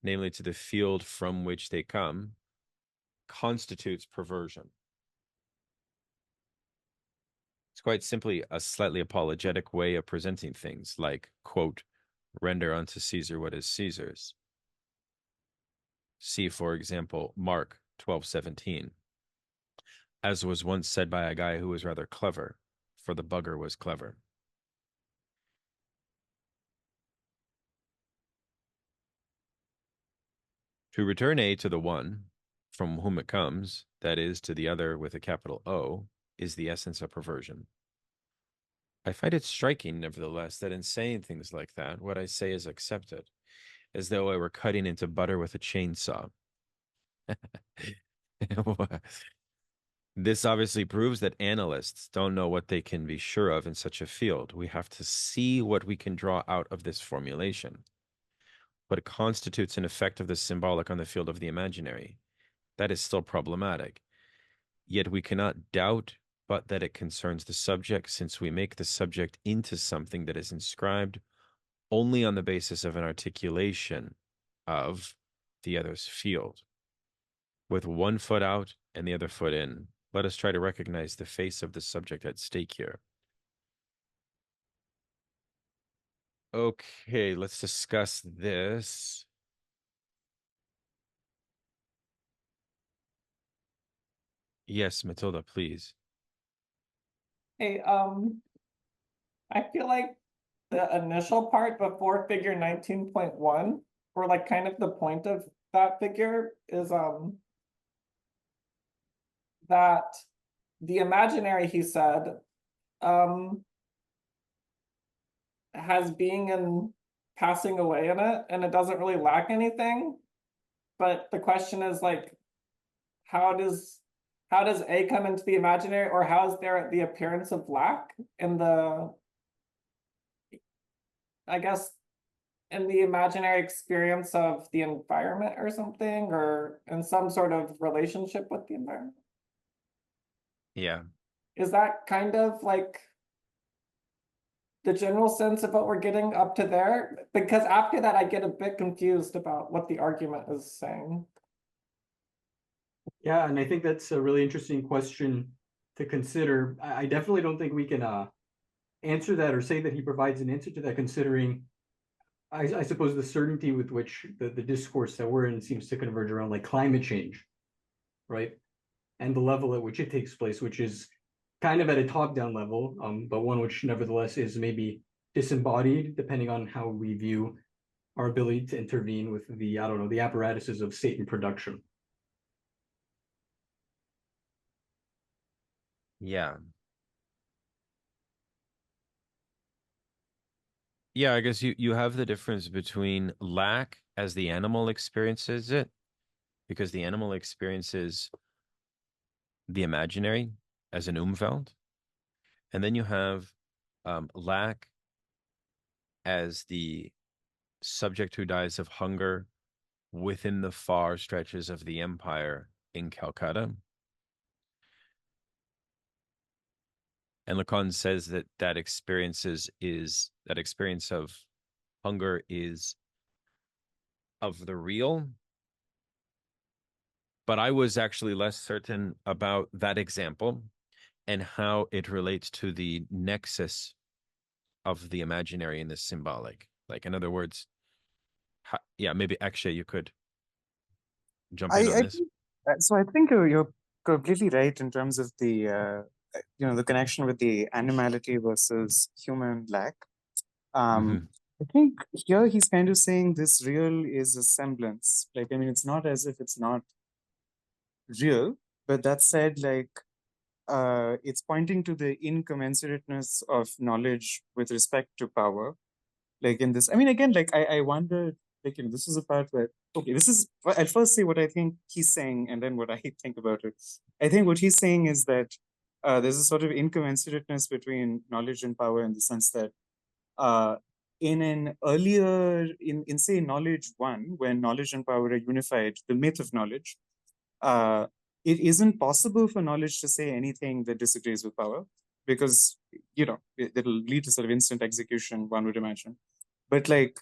A: namely to the field from which they come, constitutes perversion. It's quite simply a slightly apologetic way of presenting things, like, quote, render unto Caesar what is Caesar's. See, for example, Mark 12:17. As was once said by a guy who was rather clever, for the bugger was clever. To return A to the one from whom it comes, that is, to the other with a capital O, is the essence of perversion. I find it striking, nevertheless, that in saying things like that, what I say is accepted, as though I were cutting into butter with a chainsaw. This obviously proves that analysts don't know what they can be sure of in such a field. We have to see what we can draw out of this formulation. What constitutes an effect of the symbolic on the field of the imaginary. That is still problematic. Yet we cannot doubt but that it concerns the subject, since we make the subject into something that is inscribed only on the basis of an articulation of the other's field. With one foot out and the other foot in, let us try to recognize the face of the subject at stake here. Okay, let's discuss this. Yes, Matilda, please.
E: Hey, I feel like the initial part before figure 19.1, or like kind of the point of that figure is that the imaginary, he said, has being and passing away in it, and it doesn't really lack anything. But the question is, like, how does A come into the imaginary, or how is there the appearance of lack in the, I guess, in the imaginary experience of the environment or something, or in some sort of relationship with the environment?
A: Yeah.
E: Is that kind of like the general sense of what we're getting up to there? Because after that, I get a bit confused about what the argument is saying.
B: Yeah, and I think that's a really interesting question to consider. I definitely don't think we can answer that or say that he provides an answer to that, considering I suppose the certainty with which the discourse that we're in seems to converge around, like, climate change, right? And the level at which it takes place, which is kind of at a top-down level, but one which nevertheless is maybe disembodied, depending on how we view our ability to intervene with the, I don't know, the apparatuses of state and production.
A: Yeah. Yeah, I guess you have the difference between lack as the animal experiences it, because the animal experiences the imaginary as an Umwelt, and then you have lack as the subject who dies of hunger within the far stretches of the empire in Calcutta. And Lacan says that that experience of hunger is of the real. But I was actually less certain about that example and how it relates to the nexus of the imaginary and the symbolic. Like, in other words, yeah, maybe Akshay, you could jump in on
C: I
A: this.
C: think, so I think you're completely right in terms of the the connection with the animality versus human lack.
A: Mhm.
C: I think here he's kind of saying this real is a semblance. Like, I mean, it's not as if it's not real, but that said, like, it's pointing to the incommensurateness of knowledge with respect to power. Like in this, I mean, again, like I wonder, like, this is a part where, okay, this is, I'll first say what I think he's saying and then what I think about it. I think what he's saying is that there's a sort of incommensurateness between knowledge and power in the sense that in an earlier, in say knowledge one, when knowledge and power are unified, the myth of knowledge, it isn't possible for knowledge to say anything that disagrees with power because, it'll lead to sort of instant execution, one would imagine. But like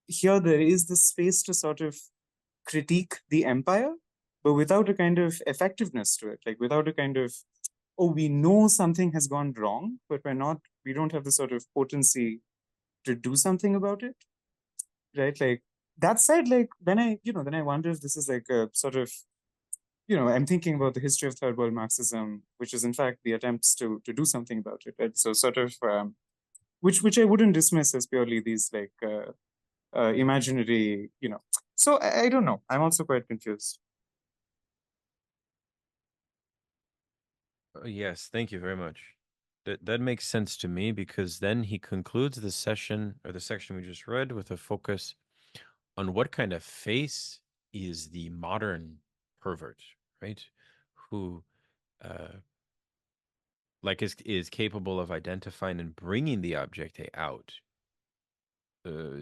C: here, there is this space to sort of critique the empire, but without a kind of effectiveness to it, like without a kind of, oh, we know something has gone wrong, but we don't have the sort of potency to do something about it, right? Like that said, like then I wonder if this is like a sort of, I'm thinking about the history of third world Marxism, which is in fact the attempts to do something about it, right? So sort of, which I wouldn't dismiss as purely these like imaginary, So I don't know. I'm also quite confused.
A: Yes, thank you very much. That makes sense to me, because then he concludes the session, or the section we just read, with a focus on what kind of face is the modern pervert, right? Who like is capable of identifying and bringing the object out.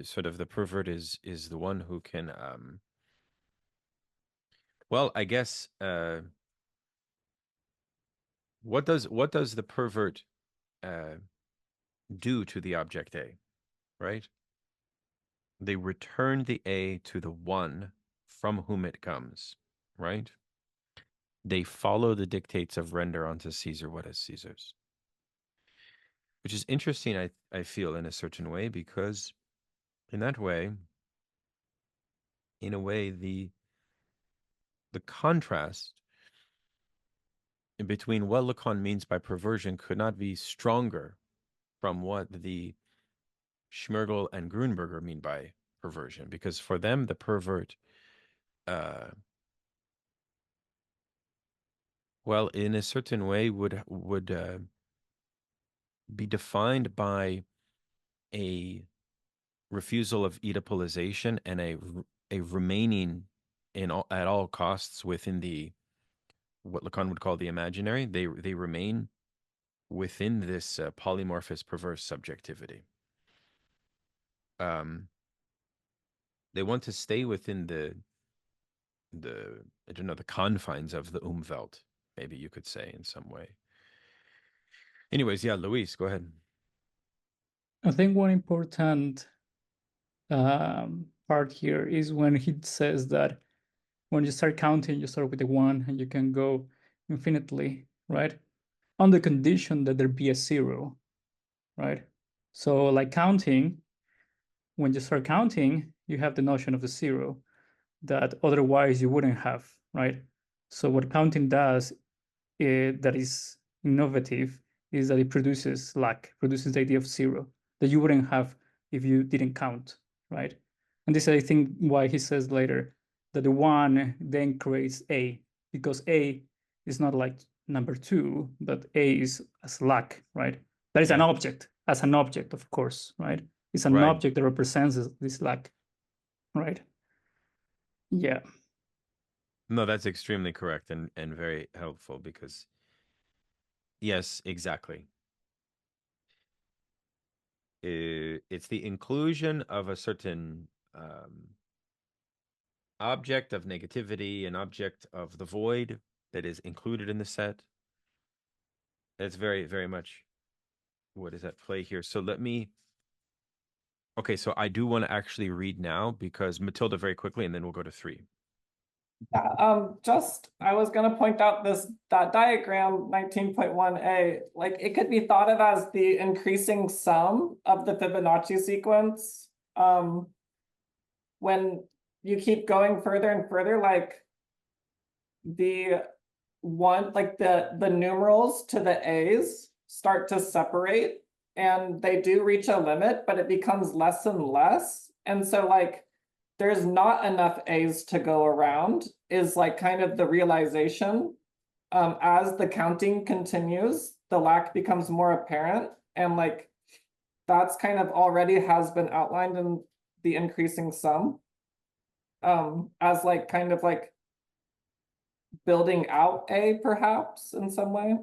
A: Sort of the pervert is the one who can well, I guess what does the pervert do to the object A, right? They return the A to the one from whom it comes, right? They follow the dictates of render unto Caesar what is Caesar's. Which is interesting, I feel, in a certain way, because in that way, in a way, the contrast between what Lacan means by perversion could not be stronger from what the Schmergel and Grunberger mean by perversion, because for them, the pervert, well, in a certain way, would be defined by a refusal of Oedipalization and a remaining at all costs within the what Lacan would call the imaginary. They remain within this polymorphous perverse subjectivity. They want to stay within the I don't know, the confines of the Umwelt, maybe you could say, in some way. Anyways, yeah, Luis, go ahead.
D: I think one important part here is when he says that when you start counting, you start with the one and you can go infinitely, right? On the condition that there be a zero, right? So like counting, when you start counting, you have the notion of the zero that otherwise you wouldn't have, right? So what counting does that is innovative is that it produces lack, produces the idea of zero that you wouldn't have if you didn't count, right? And this is, I think, why he says later that the one then creates A, because A is not number 2, that A is as lack, right? That is an
A: Yeah.
D: object, as an object, of course, right? It's an
A: Right.
D: object that represents this lack, right? Yeah.
A: No, that's extremely correct and very helpful because, yes, exactly. It's the inclusion of a certain object of negativity, an object of the void that is included in the set. That's very, very much what is at play here. So let me. Okay, so I do want to actually read now because Matilda very quickly, and then we'll go to 3.
E: I was gonna point out that diagram 19.1a, like it could be thought of as the increasing sum of the Fibonacci sequence. When you keep going further and further, like the numerals to the A's start to separate, and they do reach a limit, but it becomes less and less. And so like there's not enough A's to go around is like kind of the realization. As the counting continues, the lack becomes more apparent, and like that's kind of already has been outlined in the increasing sum, as like kind of like building out A perhaps in some way.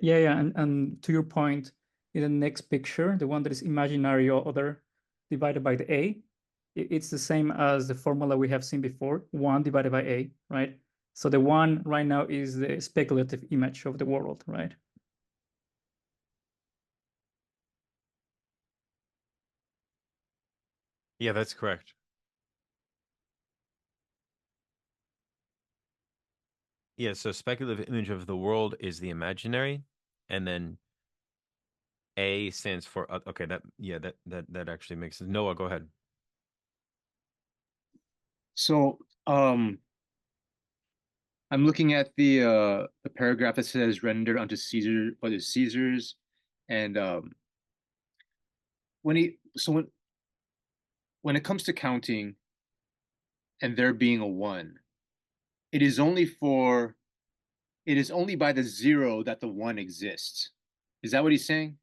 D: Yeah. And to your point, in the next picture, the one that is imaginary other divided by the A, it's the same as the formula we have seen before, 1 divided by A, right? So the 1 right now is the speculative image of the world, right?
A: Yeah, that's correct. Yeah, so speculative image of the world is the imaginary, and then A stands for okay. That actually makes sense. Noah, go ahead.
F: So I'm looking at the paragraph that says rendered unto Caesar what is Caesar's, and when it comes to counting and there being a 1, it is only by the 0 that the 1 exists. Is that what he's saying?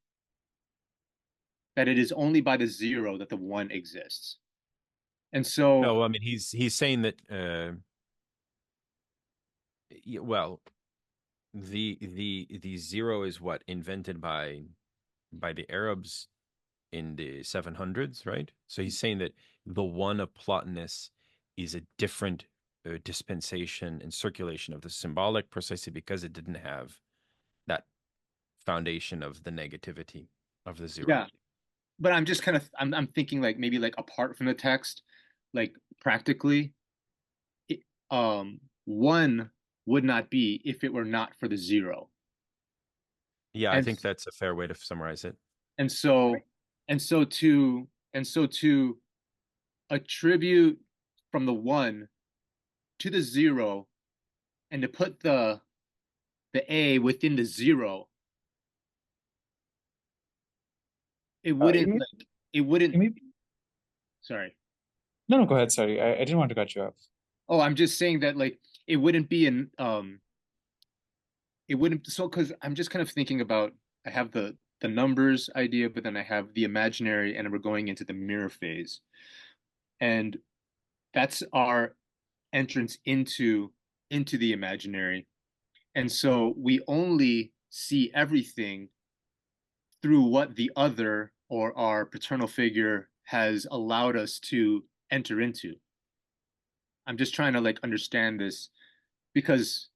F: That it is only by the 0 that the 1 exists. And so
A: No, I mean he's saying that well, the 0 is what invented by the Arabs in the 700s, right? So he's saying that the 1 of Plotinus is a different dispensation and circulation of the symbolic, precisely because it didn't have that foundation of the negativity of the 0.
F: yeah, but I'm just kind of I'm thinking like maybe like apart from the text, like practically, 1 would not be if it were not for the 0.
A: Yeah, I
F: And
A: think that's a fair way to summarize it.
F: and so to attribute from the 1 to the 0 and to put the A within the 0, it wouldn't sorry.
C: No, go ahead. Sorry, I didn't want to cut you off.
F: Oh, I'm just saying that like it wouldn't be it wouldn't, so because I'm just kind of thinking about, I have the numbers idea, but then I have the imaginary, and we're going into the mirror phase, and that's our entrance into the imaginary. And so we only see everything through what the other or our paternal figure has allowed us to enter into. I'm just trying to like understand this, because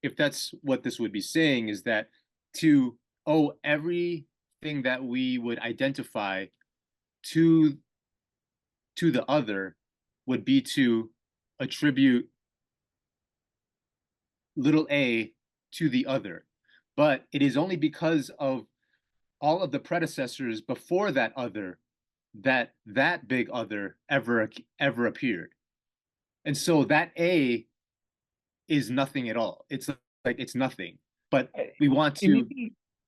F: if that's what this would be saying, is that to owe everything that we would identify to the other would be to attribute little a to the other. But it is only because of all of the predecessors before that other that big other ever appeared. And so that A is nothing at all. It's like it's nothing. But we want to.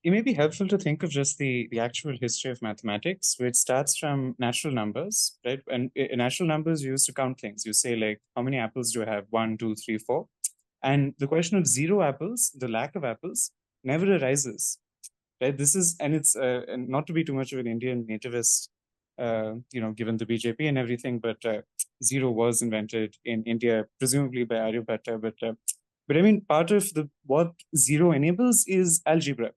C: It may be helpful to think of just the actual history of mathematics, which starts from natural numbers, right? And in natural numbers, you used to count things. You say like, how many apples do I have? 1, 2, 3, 4. And the question of zero apples, the lack of apples, never arises. Right? This is, and it's and not to be too much of an Indian nativist, given the BJP and everything, but zero was invented in India, presumably by Aryabhatta. But I mean, part of what zero enables is algebra.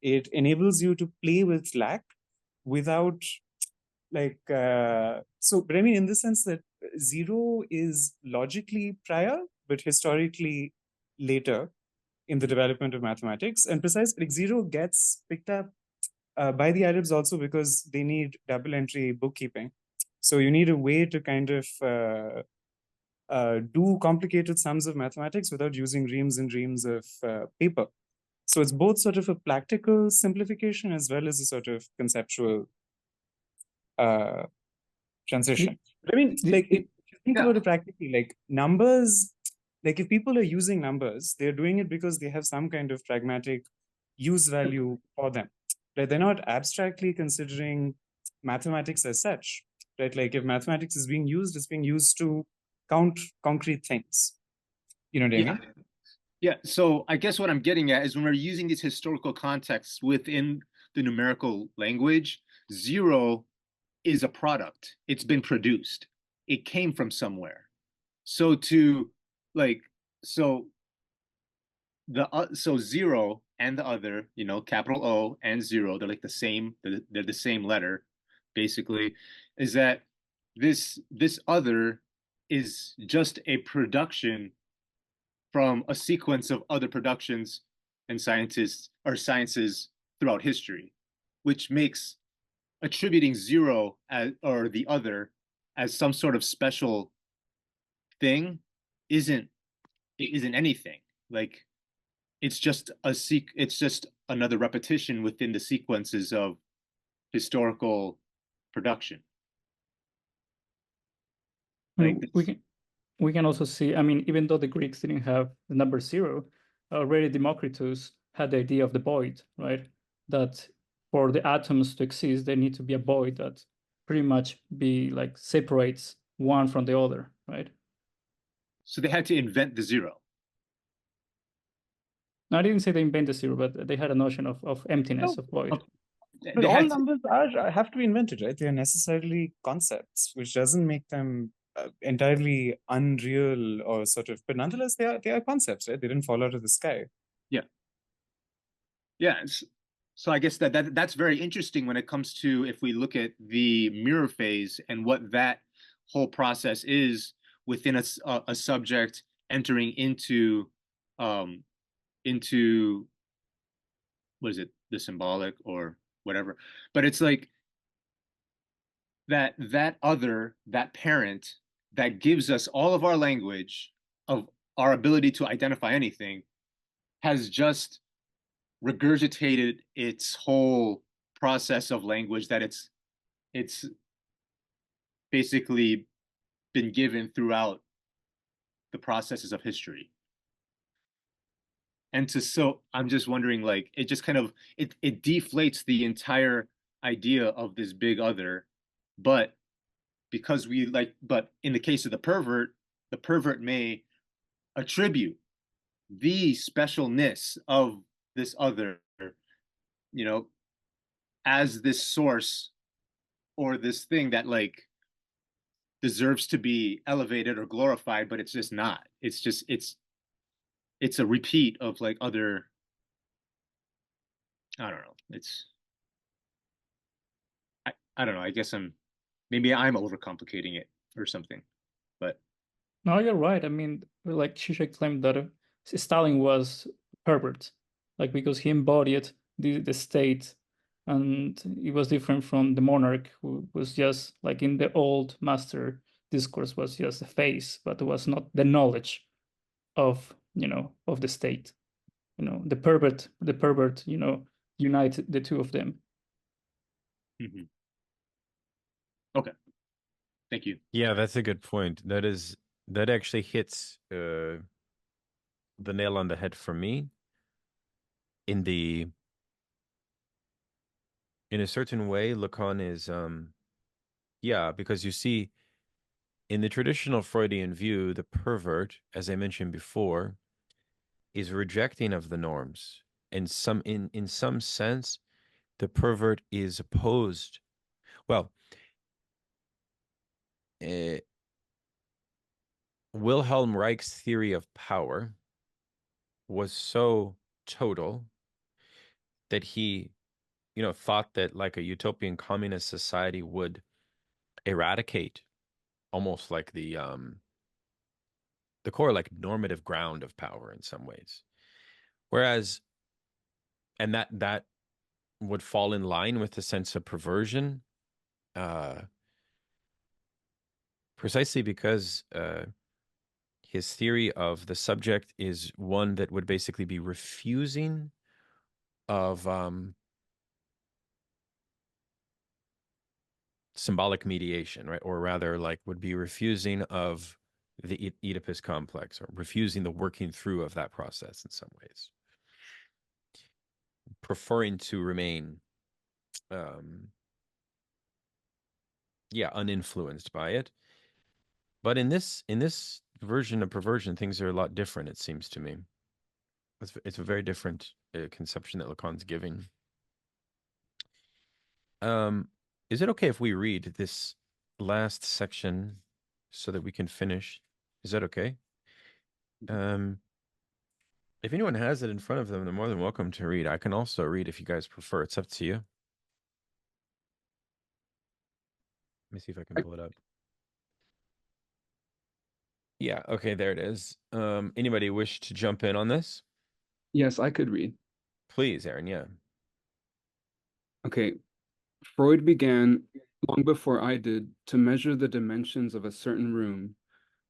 C: It enables you to play with lack without but I mean, in the sense that zero is logically prior, but historically later in the development of mathematics. And precisely, like, zero gets picked up by the Arabs also because they need double entry bookkeeping. So you need a way to kind of do complicated sums of mathematics without using reams and reams of paper. So it's both sort of a practical simplification as well as a sort of conceptual transition. But I mean, like, if you think about it practically, like numbers, like if people are using numbers, they're doing it because they have some kind of pragmatic use value for them. Right? They're not abstractly considering mathematics as such. Right? Like if mathematics is being used, it's being used to count concrete things. You know what I mean?
F: Yeah. So I guess what I'm getting at is when we're using these historical contexts within the numerical language, zero is a product. It's been produced. It came from somewhere. So so zero and the other, capital O and zero, they're like the same. They're the same letter, basically. Is that this other is just a production from a sequence of other productions and sciences throughout history, which makes attributing zero or the other as some sort of special thing isn't anything. Like it's just another repetition within the sequences of historical production. Like
D: we can also see, I mean, even though the Greeks didn't have the number zero, already Democritus had the idea of the void, right? That for the atoms to exist, there need to be a void that pretty much separates one from the other, right?
F: So they had to invent the zero.
D: No, I didn't say they invented zero, but they had a notion of emptiness, of void.
C: But all numbers have to be invented, right? They are necessarily concepts, which doesn't make them entirely unreal or sort of, but nonetheless, they are concepts, right? They didn't fall out of the sky.
F: Yeah. So I guess that's very interesting when it comes to, if we look at the mirror phase and what that whole process is within a subject entering into what is it, the symbolic or whatever. But it's like that other, that parent that gives us all of our language, of our ability to identify anything, has just regurgitated its whole process of language that it's basically been given throughout the processes of history. And so I'm just wondering, like, it just kind of it deflates the entire idea of this big other. But because but in the case of the pervert may attribute the specialness of this other, as this source or this thing that like deserves to be elevated or glorified, but it's just not. It's a repeat of like other, I don't know. I don't know. I guess maybe I'm overcomplicating it or something, but.
D: No, you're right. I mean, like Zizek claimed that Stalin was pervert, like because he embodied the state, and it was different from the monarch, who was just like in the old master discourse was just a face, but it was not the knowledge of of the state. The pervert, unite the two of them.
F: Mm-hmm. Okay, thank you.
A: Yeah, that's a good point. That actually hits the nail on the head for me. In a certain way, Lacan is because you see, in the traditional Freudian view, the pervert, as I mentioned before, is rejecting of the norms. In some sense, the pervert is opposed. Well, Wilhelm Reich's theory of power was so total that he, thought that like a utopian communist society would eradicate almost like the core, like normative ground of power in some ways. Whereas, and that would fall in line with the sense of perversion, precisely because his theory of the subject is one that would basically be refusing of symbolic mediation, right? Or rather, like, would be refusing of the Oedipus complex, or refusing the working through of that process in some ways, preferring to remain uninfluenced by it. But in this version of perversion, things are a lot different, it seems to me. It's a very different conception that Lacan's giving. Is it okay if we read this last section so that we can finish? Is that okay? If anyone has it in front of them, they're more than welcome to read. I can also read if you guys prefer. It's up to you. Let me see if I can pull it up. Yeah, okay, there it is. Anybody wish to jump in on this?
G: Yes, I could read.
A: Please, Aaron, yeah.
G: Okay. Freud began, long before I did, to measure the dimensions of a certain room,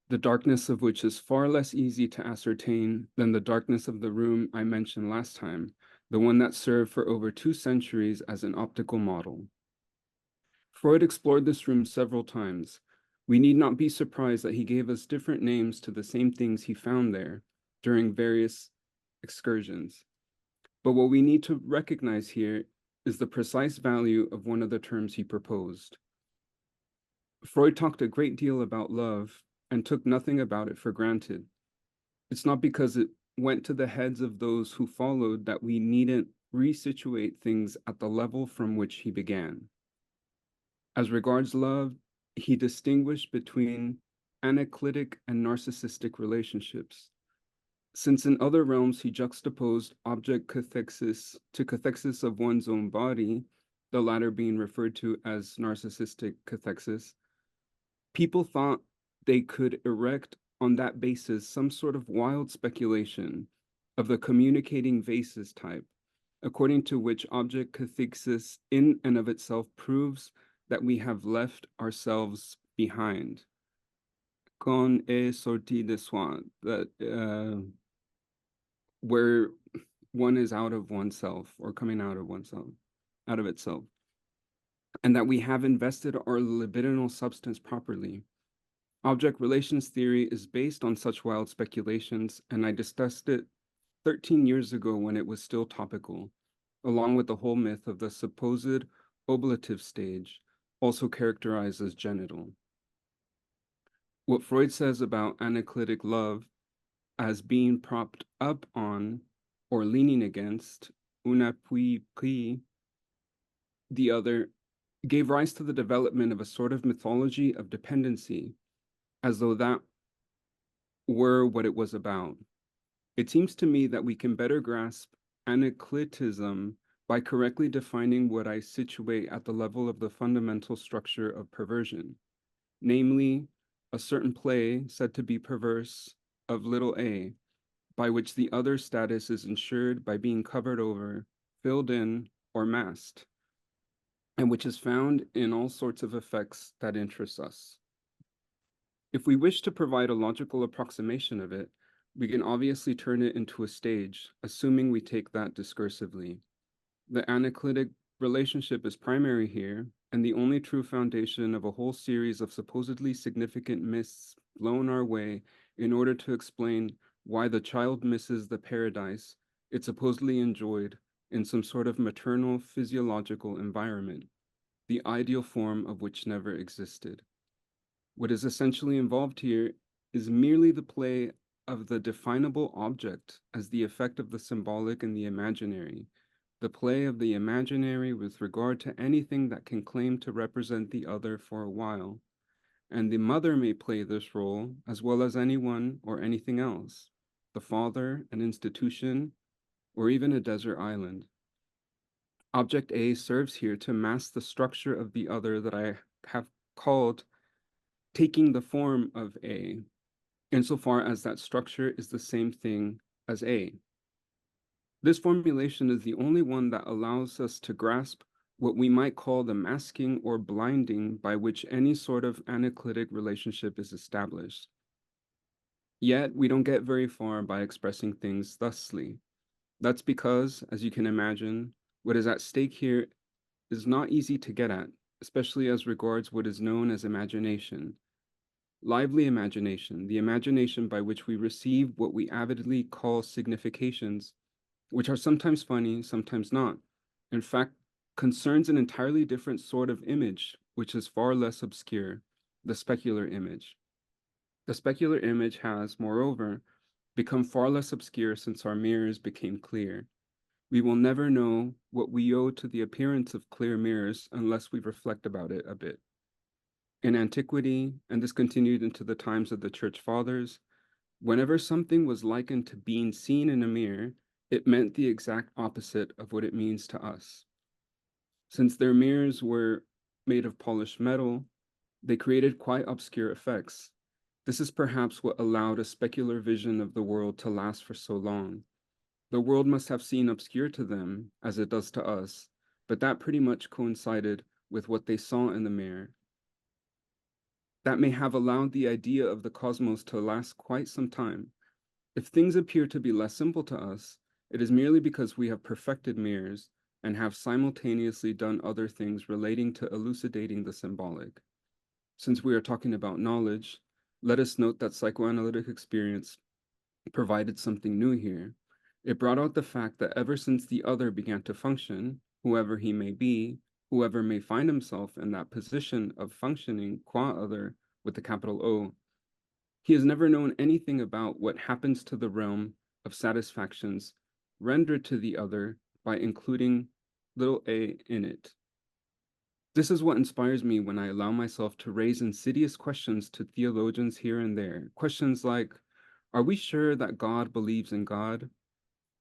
G: the darkness of which is far less easy to ascertain than the darkness of the room I mentioned last time, the one that served for over 2 centuries as an optical model. Freud explored this room several times. We need not be surprised that he gave us different names to the same things he found there during various excursions. But what we need to recognize here is the precise value of one of the terms he proposed. Freud talked a great deal about love and took nothing about it for granted. It's not because it went to the heads of those who followed that we needn't resituate things at the level from which he began. As regards love, he distinguished between anaclitic and narcissistic relationships. Since in other realms he juxtaposed object cathexis to cathexis of one's own body, the latter being referred to as narcissistic cathexis, people thought they could erect on that basis some sort of wild speculation of the communicating vases type, according to which object cathexis in and of itself proves that we have left ourselves behind. Con est sorti de soi, that where one is out of oneself or coming out of oneself, out of itself, and that we have invested our libidinal substance properly. Object relations theory is based on such wild speculations, and I discussed it 13 years ago when it was still topical, along with the whole myth of the supposed oblative stage, also characterized as genital. What Freud says about anaclitic love as being propped up on or leaning against, un appui pris, the other, gave rise to the development of a sort of mythology of dependency, as though that were what it was about. It seems to me that we can better grasp anaclitism by correctly defining what I situate at the level of the fundamental structure of perversion, namely, a certain play said to be perverse of little a, by which the other status is ensured by being covered over, filled in, or masked, and which is found in all sorts of effects that interest us. If we wish to provide a logical approximation of it, we can obviously turn it into a stage, assuming we take that discursively. The anaclitic relationship is primary here, and the only true foundation of a whole series of supposedly significant myths blown our way in order to explain why the child misses the paradise it supposedly enjoyed in some sort of maternal physiological environment, the ideal form of which never existed. What is essentially involved here is merely the play of the definable object as the effect of the symbolic and the imaginary, the play of the imaginary with regard to anything that can claim to represent the other for a while. And the mother may play this role as well as anyone or anything else, the father, an institution, or even a desert island. Object A serves here to mask the structure of the other that I have called taking the form of A, insofar as that structure is the same thing as A. This formulation is the only one that allows us to grasp what we might call the masking or blinding by which any sort of analytic relationship is established. Yet, we don't get very far by expressing things thusly. That's because, as you can imagine, what is at stake here is not easy to get at, especially as regards what is known as imagination. Lively imagination, the imagination by which we receive what we avidly call significations, which are sometimes funny, sometimes not. In fact, concerns an entirely different sort of image, which is far less obscure, the specular image. The specular image has, moreover, become far less obscure since our mirrors became clear. We will never know what we owe to the appearance of clear mirrors unless we reflect about it a bit. In antiquity, and this continued into the times of the Church Fathers, whenever something was likened to being seen in a mirror, it meant the exact opposite of what it means to us. Since their mirrors were made of polished metal, they created quite obscure effects. This is perhaps what allowed a specular vision of the world to last for so long. The world must have seemed obscure to them, as it does to us, but that pretty much coincided with what they saw in the mirror. That may have allowed the idea of the cosmos to last quite some time. If things appear to be less simple to us, it is merely because we have perfected mirrors and have simultaneously done other things relating to elucidating the symbolic. Since we are talking about knowledge, let us note that psychoanalytic experience provided something new here. It brought out the fact that ever since the other began to function, whoever he may be, whoever may find himself in that position of functioning qua other with a capital O, he has never known anything about what happens to the realm of satisfactions rendered to the other by including little a in it. This is what inspires me when I allow myself to raise insidious questions to theologians here and there. Questions like, are we sure that God believes in God?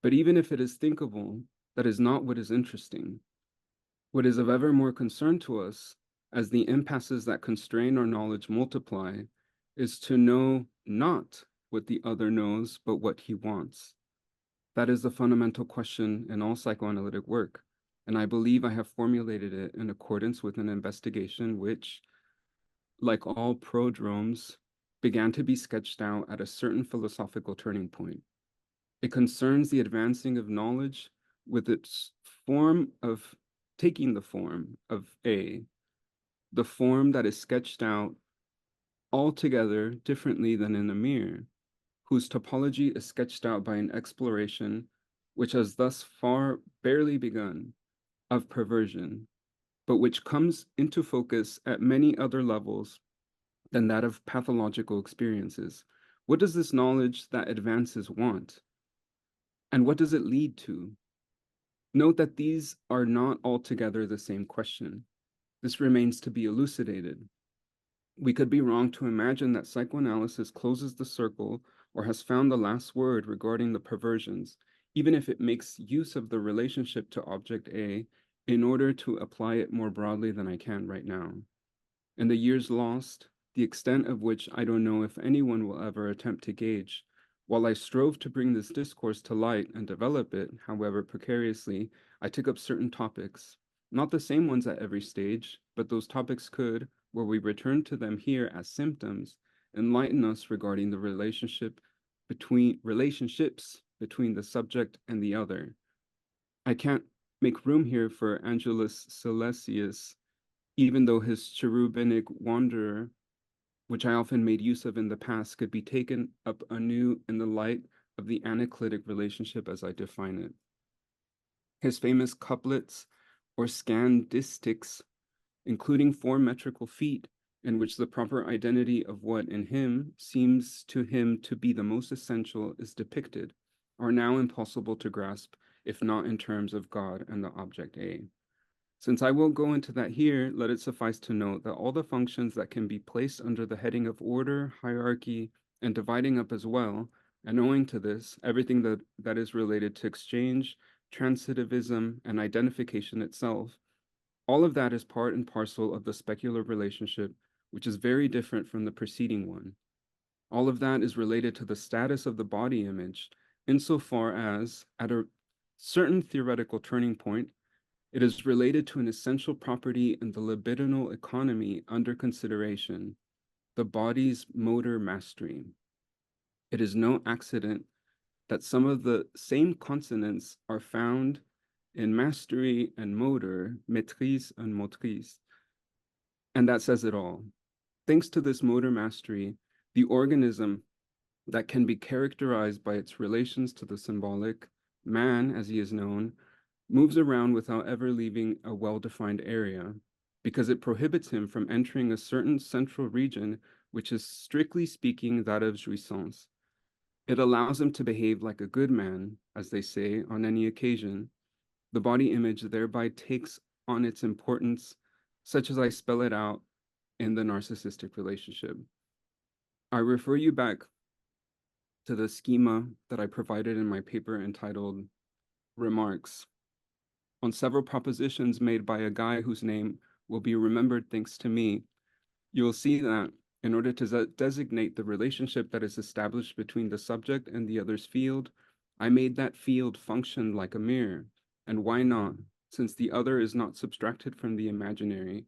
G: But even if it is thinkable, that is not what is interesting. What is of ever more concern to us, as the impasses that constrain our knowledge multiply, is to know not what the other knows, but what he wants. That is the fundamental question in all psychoanalytic work, and I believe I have formulated it in accordance with an investigation which, like all prodromes, began to be sketched out at a certain philosophical turning point. It concerns the advancing of knowledge with its form of taking the form of A, the form that is sketched out altogether differently than in a mirror, whose topology is sketched out by an exploration which has thus far barely begun of perversion, but which comes into focus at many other levels than that of pathological experiences. What does this knowledge that advances want? And what does it lead to? Note that these are not altogether the same question. This remains to be elucidated. We could be wrong to imagine that psychoanalysis closes the circle or has found the last word regarding the perversions, even if it makes use of the relationship to object A in order to apply it more broadly than I can right now. In the years lost, the extent of which I don't know if anyone will ever attempt to gauge, while I strove to bring this discourse to light and develop it, however precariously, I took up certain topics, not the same ones at every stage, but those topics could, where we return to them here as symptoms, enlighten us regarding the relationships between the subject and the other. I can't make room here for Angelus Silesius, even though his cherubic wanderer, which I often made use of in the past, could be taken up anew in the light of the anaclitic relationship as I define it. His famous couplets or scandistics, including 4 metrical feet, in which the proper identity of what in him seems to him to be the most essential is depicted, are now impossible to grasp, if not in terms of God and the object A. Since I won't go into that here, let it suffice to note that all the functions that can be placed under the heading of order, hierarchy, and dividing up as well, and owing to this, everything that is related to exchange, transitivism, and identification itself, all of that is part and parcel of the specular relationship, which is very different from the preceding one. All of that is related to the status of the body image, insofar as, at a certain theoretical turning point, it is related to an essential property in the libidinal economy under consideration, the body's motor mastery. It is no accident that some of the same consonants are found in mastery and motor, maîtrise and motrice. And that says it all. Thanks to this motor mastery, the organism that can be characterized by its relations to the symbolic, man, as he is known, moves around without ever leaving a well-defined area, because it prohibits him from entering a certain central region, which is strictly speaking that of jouissance. It allows him to behave like a good man, as they say, on any occasion. The body image thereby takes on its importance, such as I spell it out in the narcissistic relationship. I refer you back to the schema that I provided in my paper entitled Remarks on several propositions made by a guy whose name will be remembered thanks to me. You will see that in order to designate the relationship that is established between the subject and the other's field, I made that field function like a mirror. And why not? Since the other is not subtracted from the imaginary,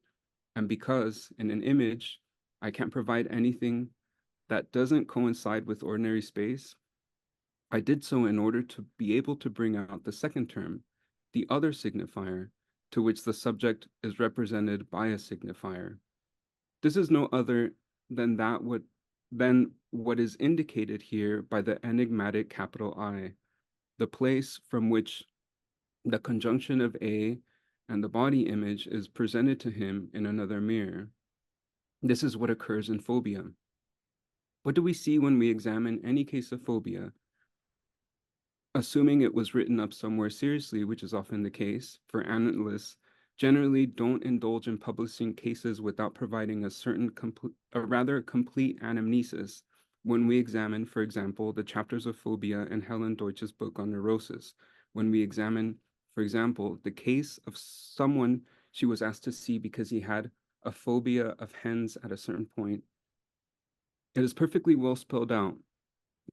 G: and because in an image, I can't provide anything that doesn't coincide with ordinary space, I did so in order to be able to bring out the second term, the other signifier, to which the subject is represented by a signifier. This is no other than what is indicated here by the enigmatic capital I, the place from which the conjunction of A and the body image is presented to him in another mirror. This is what occurs in phobia. What do we see when we examine any case of phobia? Assuming it was written up somewhere seriously, which is often the case, for analysts generally don't indulge in publishing cases without providing a rather complete anamnesis when we examine, for example, the chapters of phobia in Helen Deutsch's book on neurosis, when we examine, for example, the case of someone she was asked to see because he had a phobia of hens at a certain point. It is perfectly well spelled out,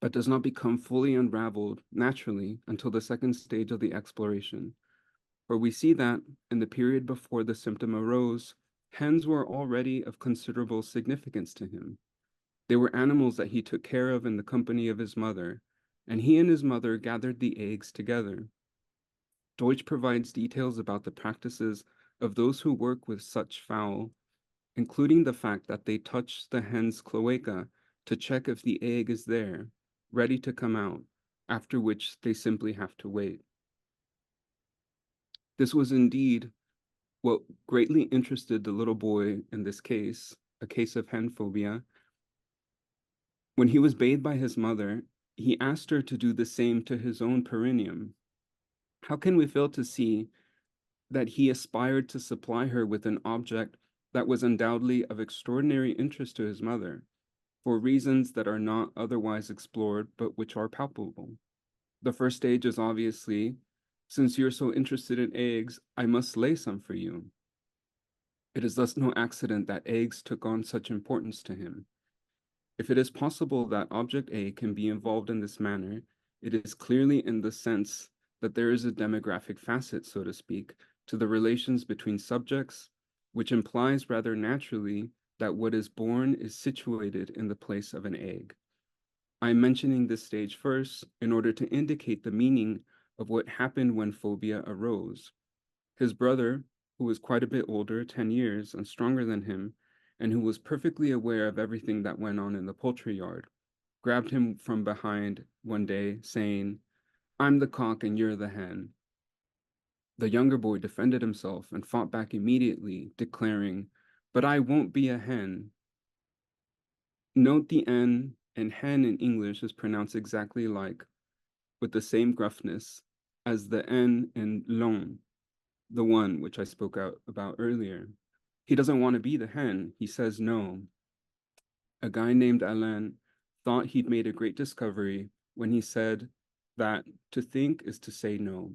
G: but does not become fully unraveled naturally until the second stage of the exploration. For we see that in the period before the symptom arose, hens were already of considerable significance to him. They were animals that he took care of in the company of his mother, and he and his mother gathered the eggs together. Deutsch provides details about the practices of those who work with such fowl, including the fact that they touch the hen's cloaca to check if the egg is there, ready to come out, after which they simply have to wait. This was indeed what greatly interested the little boy in this case, a case of hen phobia. When he was bathed by his mother, he asked her to do the same to his own perineum. How can we fail to see that he aspired to supply her with an object that was undoubtedly of extraordinary interest to his mother, for reasons that are not otherwise explored, but which are palpable? The first stage is obviously, since you're so interested in eggs, I must lay some for you. It is thus no accident that eggs took on such importance to him. If it is possible that object A can be involved in this manner, it is clearly in the sense that there is a demographic facet, so to speak, to the relations between subjects, which implies rather naturally that what is born is situated in the place of an egg. I am mentioning this stage first in order to indicate the meaning of what happened when phobia arose. His brother, who was quite a bit older, 10 years, and stronger than him, and who was perfectly aware of everything that went on in the poultry yard, grabbed him from behind one day, saying, "I'm the cock and you're the hen." The younger boy defended himself and fought back immediately, declaring, but I won't be a hen. Note the N and hen in English is pronounced exactly like, with the same gruffness as the N in l'on, the one which I spoke about earlier. He doesn't want to be the hen. He says no. A guy named Alain thought he'd made a great discovery when he said that to think is to say no.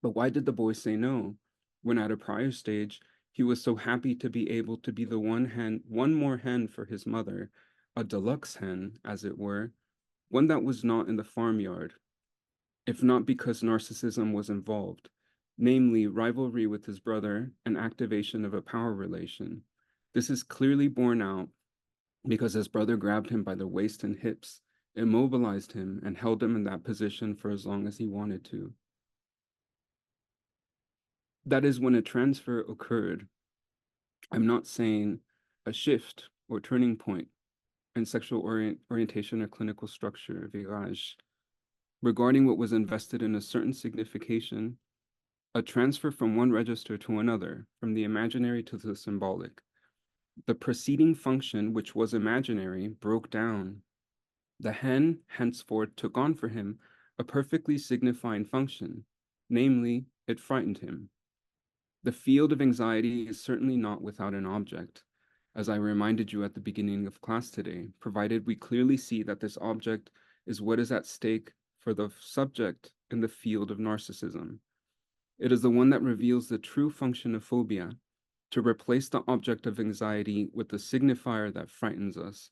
G: But why did the boy say no when at a prior stage he was so happy to be able to be the one more hen for his mother, a deluxe hen, as it were, one that was not in the farmyard, if not because narcissism was involved, namely rivalry with his brother and activation of a power relation. This is clearly borne out because his brother grabbed him by the waist and hips, immobilized him, and held him in that position for as long as he wanted to. That is when a transfer occurred. I'm not saying a shift or turning point in sexual orientation or clinical structure, virage, regarding what was invested in a certain signification, a transfer from one register to another, from the imaginary to the symbolic. The preceding function, which was imaginary, broke down. The hen henceforth took on for him a perfectly signifying function, namely, it frightened him. The field of anxiety is certainly not without an object, as I reminded you at the beginning of class today, provided we clearly see that this object is what is at stake for the subject in the field of narcissism. It is the one that reveals the true function of phobia, to replace the object of anxiety with the signifier that frightens us,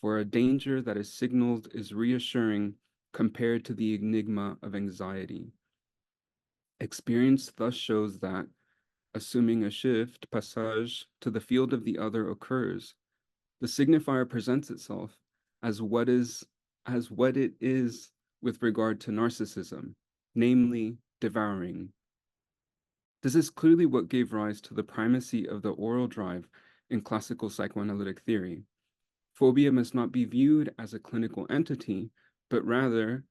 G: for a danger that is signaled is reassuring compared to the enigma of anxiety. Experience thus shows that, assuming a shift, passage, to the field of the other occurs, the signifier presents itself as what it is with regard to narcissism, namely devouring. This is clearly what gave rise to the primacy of the oral drive in classical psychoanalytic theory. Phobia must not be viewed as a clinical entity, but rather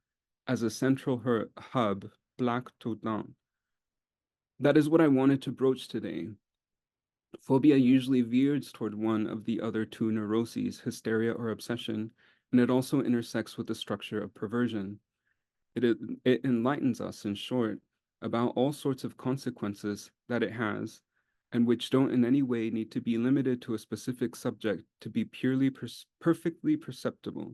G: as a central hub, plaque tournante. That is what I wanted to broach today. Phobia usually veers toward one of the other two neuroses, hysteria or obsession, and it also intersects with the structure of perversion. It enlightens us, in short, about all sorts of consequences that it has, and which don't in any way need to be limited to a specific subject to be purely perfectly perceptible.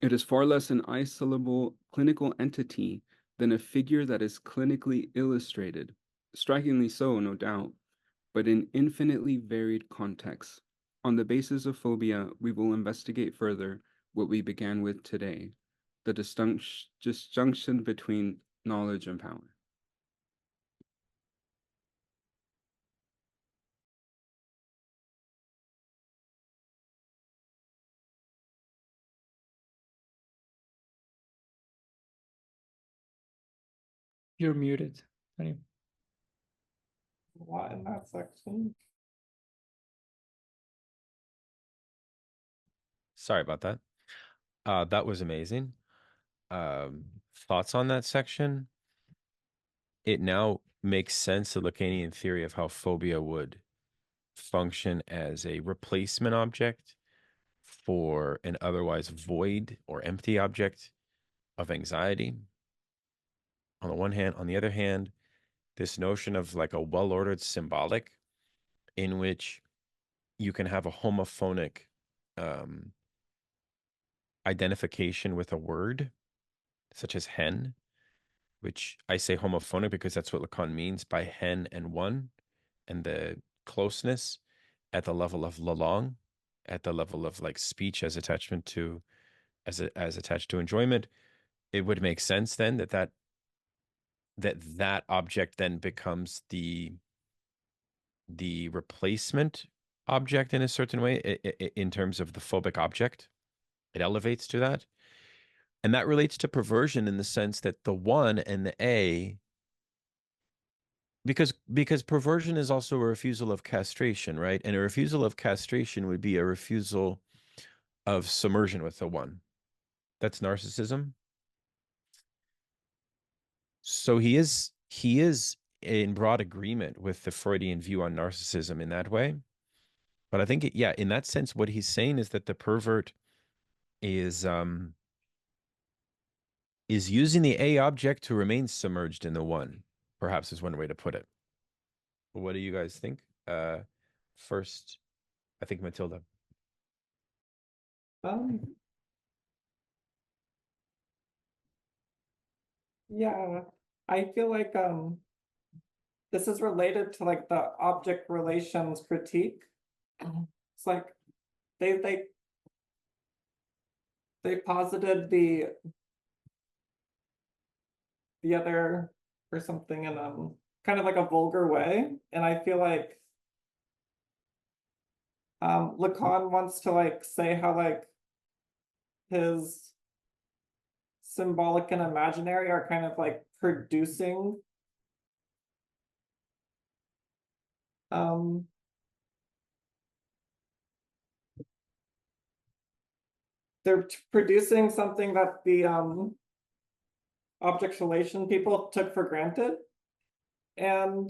G: It is far less an isolable clinical entity than a figure that is clinically illustrated, strikingly so, no doubt, but in infinitely varied contexts. On the basis of phobia, we will investigate further what we began with today, the disjunction between knowledge and power.
D: You're muted. Honey.
E: What in that section?
A: Sorry about that. That was amazing. Thoughts on that section? It now makes sense, the Lacanian theory of how phobia would function as a replacement object for an otherwise void or empty object of anxiety. On the one hand, on the other hand, this notion of like a well-ordered symbolic in which you can have a homophonic identification with a word, such as hen, which I say homophonic because that's what Lacan means by hen and one, and the closeness at the level of lalong, at the level of like speech as attachment to, as attached to enjoyment. It would make sense then that object then becomes the replacement object in a certain way in terms of the phobic object. It elevates to that. And that relates to perversion in the sense that the one and the A, because perversion is also a refusal of castration, right? And a refusal of castration would be a refusal of submersion with the one. That's narcissism. So he is in broad agreement with the Freudian view on narcissism in that way. But I think, yeah, in that sense, what he's saying is that the pervert is using the A object to remain submerged in the one, perhaps is one way to put it. What do you guys think? First, I think Matilda.
E: Yeah, I feel like this is related to like the object relations critique. It's like they posited the other or something in kind of like a vulgar way, and I feel like Lacan wants to like say how like his symbolic and imaginary are kind of like producing they're producing something that the object relation people took for granted, and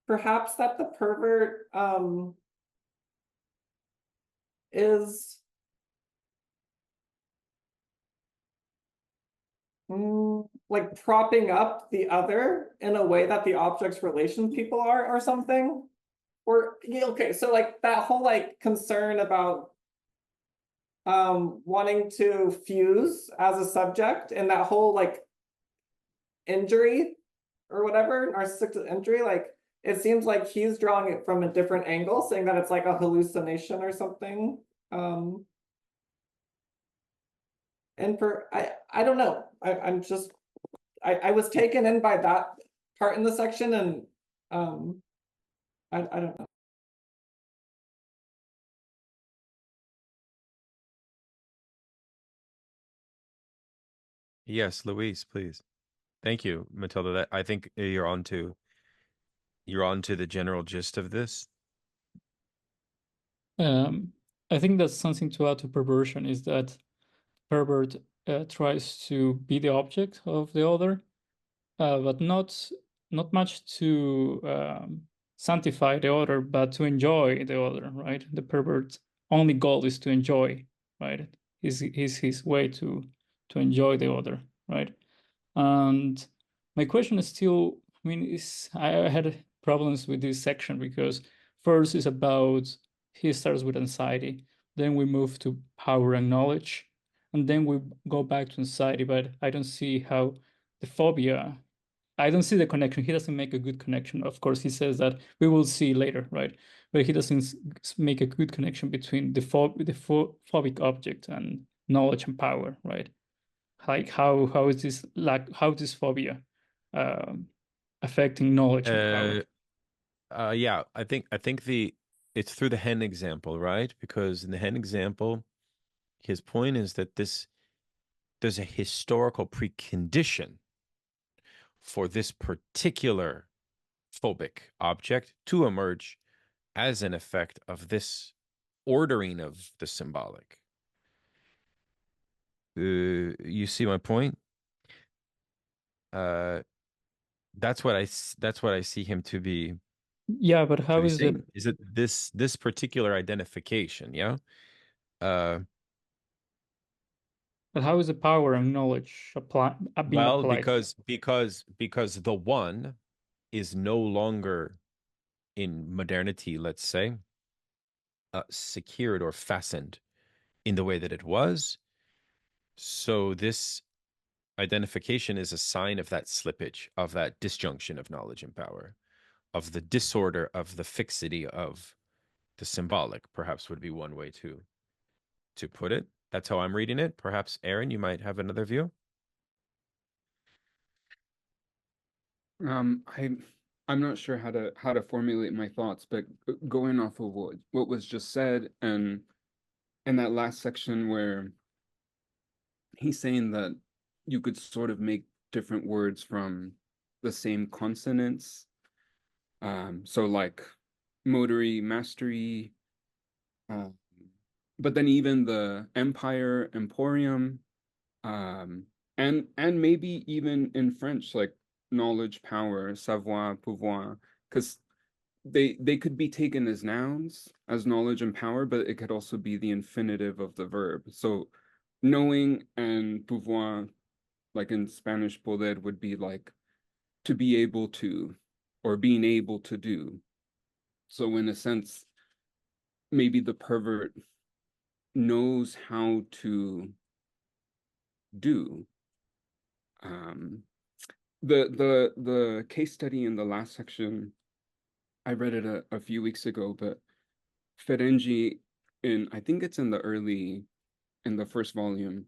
E: perhaps that the pervert is like propping up the other in a way that the object's relation people are, or something. Or okay, so like that whole like concern about wanting to fuse as a subject, and that whole like injury or whatever, narcissistic injury, like it seems like he's drawing it from a different angle, saying that it's like a hallucination or something. And for I don't know, I'm just I was taken in by that part in the section, and I don't know.
A: Yes, Louise, please. Thank you, Matilda. That I think you're on to the general gist of this.
D: I think that's something to add to perversion, is that pervert tries to be the object of the other, but not much to sanctify the other, but to enjoy the other, right? The pervert's only goal is to enjoy, right? Is his way to enjoy the other, right? And my question is still, I mean, I had problems with this section because first is about, he starts with anxiety, then we move to power and knowledge, and then we go back to anxiety, but I don't see how the phobia, I don't see the connection. He doesn't make a good connection. Of course, he says that we will see later, right? But he doesn't make a good connection between the phobic object and knowledge and power, right? Like how is this how is phobia affecting knowledge and power?
A: Yeah, I think it's through the hen example, right? Because in the hen example, his point is that there's a historical precondition for this particular phobic object to emerge as an effect of this ordering of the symbolic. You see my point? That's what I see him to be.
D: Yeah, but how is it?
A: Is it this particular identification? Yeah.
D: But how is the power and knowledge being
A: Well,
D: applied?
A: because the one is no longer in modernity, let's say, secured or fastened in the way that it was. So this identification is a sign of that slippage, of that disjunction of knowledge and power, of the disorder, of the fixity of the symbolic, perhaps would be one way to put it. That's how I'm reading it. Perhaps, Aaron, you might have another view.
G: I'm not sure how to formulate my thoughts, but going off of what was just said, and in that last section where he's saying that you could sort of make different words from the same consonants, so like motory, mastery, but then even the empire, emporium, and maybe even in French, like knowledge, power, savoir, pouvoir, because they could be taken as nouns, as knowledge and power, but it could also be the infinitive of the verb. So knowing and pouvoir, like in Spanish, poder would be like to be able to, or being able to do. So in a sense, maybe the pervert knows how to do. The case study in the last section, I read it a few weeks ago, but Ferengi, I think it's in the first volume,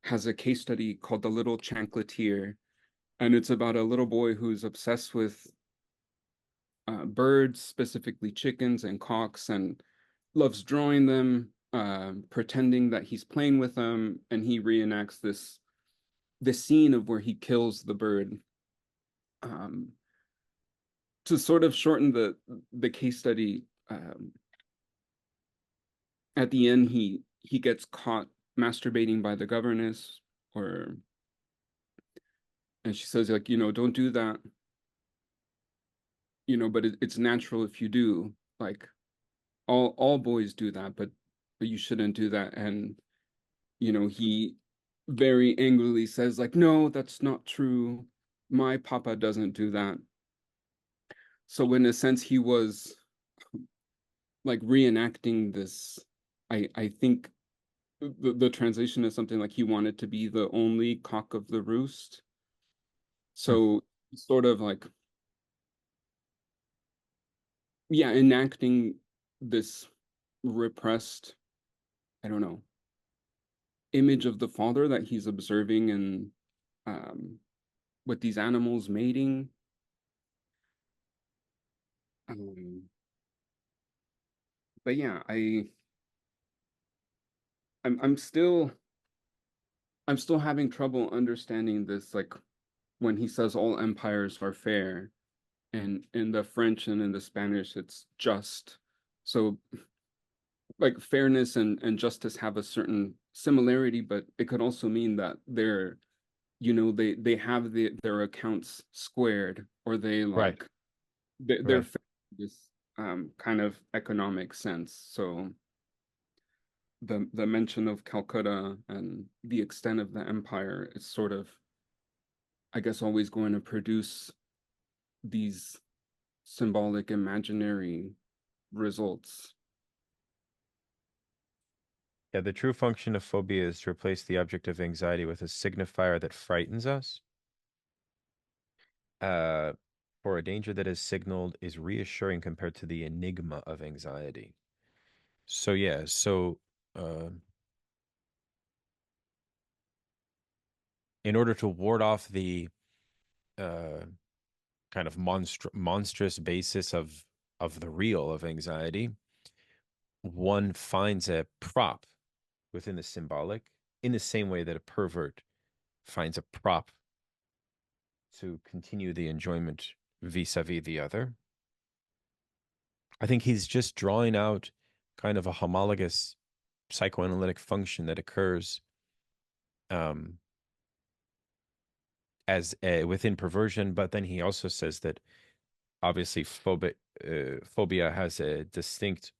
G: has a case study called The Little Chancleteer, and it's about a little boy who's obsessed with birds, specifically chickens and cocks, and loves drawing them, pretending that he's playing with them, and he reenacts this scene of where he kills the bird. To sort of shorten the case study, at the end he gets caught masturbating by the governess, and she says, like, don't do that, but it's natural if you do, like all boys do that, but you shouldn't do that. And he very angrily says, like, no, that's not true, my papa doesn't do that. So in a sense, he was like reenacting this. I think the translation is something like he wanted to be the only cock of the roost. So sort of like, yeah, enacting this repressed, I don't know, image of the father that he's observing and with these animals mating. But yeah, I'm still having trouble understanding this, like when he says all empires are fair, and in the French and in the Spanish it's just. So like fairness and justice have a certain similarity, but it could also mean that they're, they have their accounts squared, or they
A: Right.
G: like they're fair in this kind of economic sense. So the mention of Calcutta and the extent of the empire is sort of, I guess, always going to produce these symbolic imaginary results.
A: Yeah, the true function of phobia is to replace the object of anxiety with a signifier that frightens us. For a danger that is signaled is reassuring compared to the enigma of anxiety. So yeah, in order to ward off the kind of monstrous basis of the real of anxiety, one finds a prop within the symbolic, in the same way that a pervert finds a prop to continue the enjoyment vis-a-vis the other. I think he's just drawing out kind of a homologous psychoanalytic function that occurs as within perversion, but then he also says that obviously phobia has a distinct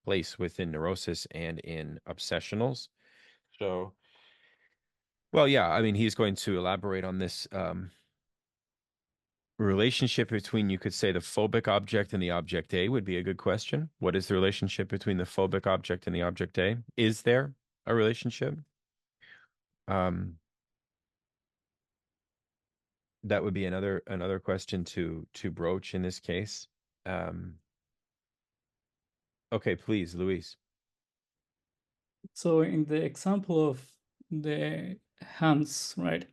A: place within neurosis and in obsessionals. So, well, yeah, I mean, he's going to elaborate on this relationship between, you could say, the phobic object and the object A would be a good question. What is the relationship between the phobic object and the object A? Is there a relationship? That would be another question to broach in this case. Okay, please, Luis.
D: So in the example of the Hans, right,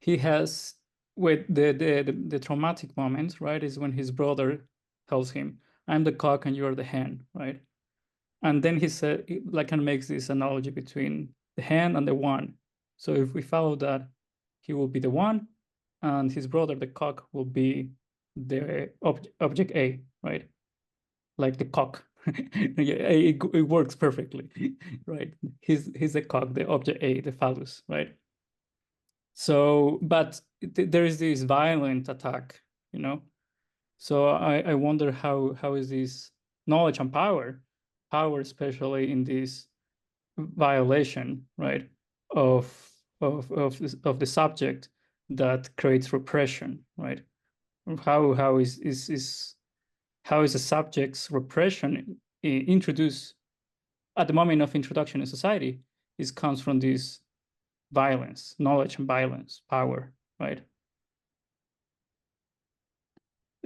D: he has with the traumatic moment, right, is when his brother tells him, "I'm the cock and you're the hen," right? And then he said, Lacan makes this analogy between the hen and the one. So if we follow that, he will be the one, and his brother, the cock, will be the object A, right? Like the cock. Yeah, it works perfectly, right? He's the cock, the object A, the phallus, right? So, but there is this violent attack, you know. So I wonder how is this knowledge and power, especially in this violation, right, of of the subject that creates repression, right? How is how is the subject's repression introduced at the moment of introduction in society? Is comes from this violence, knowledge and violence, power, right?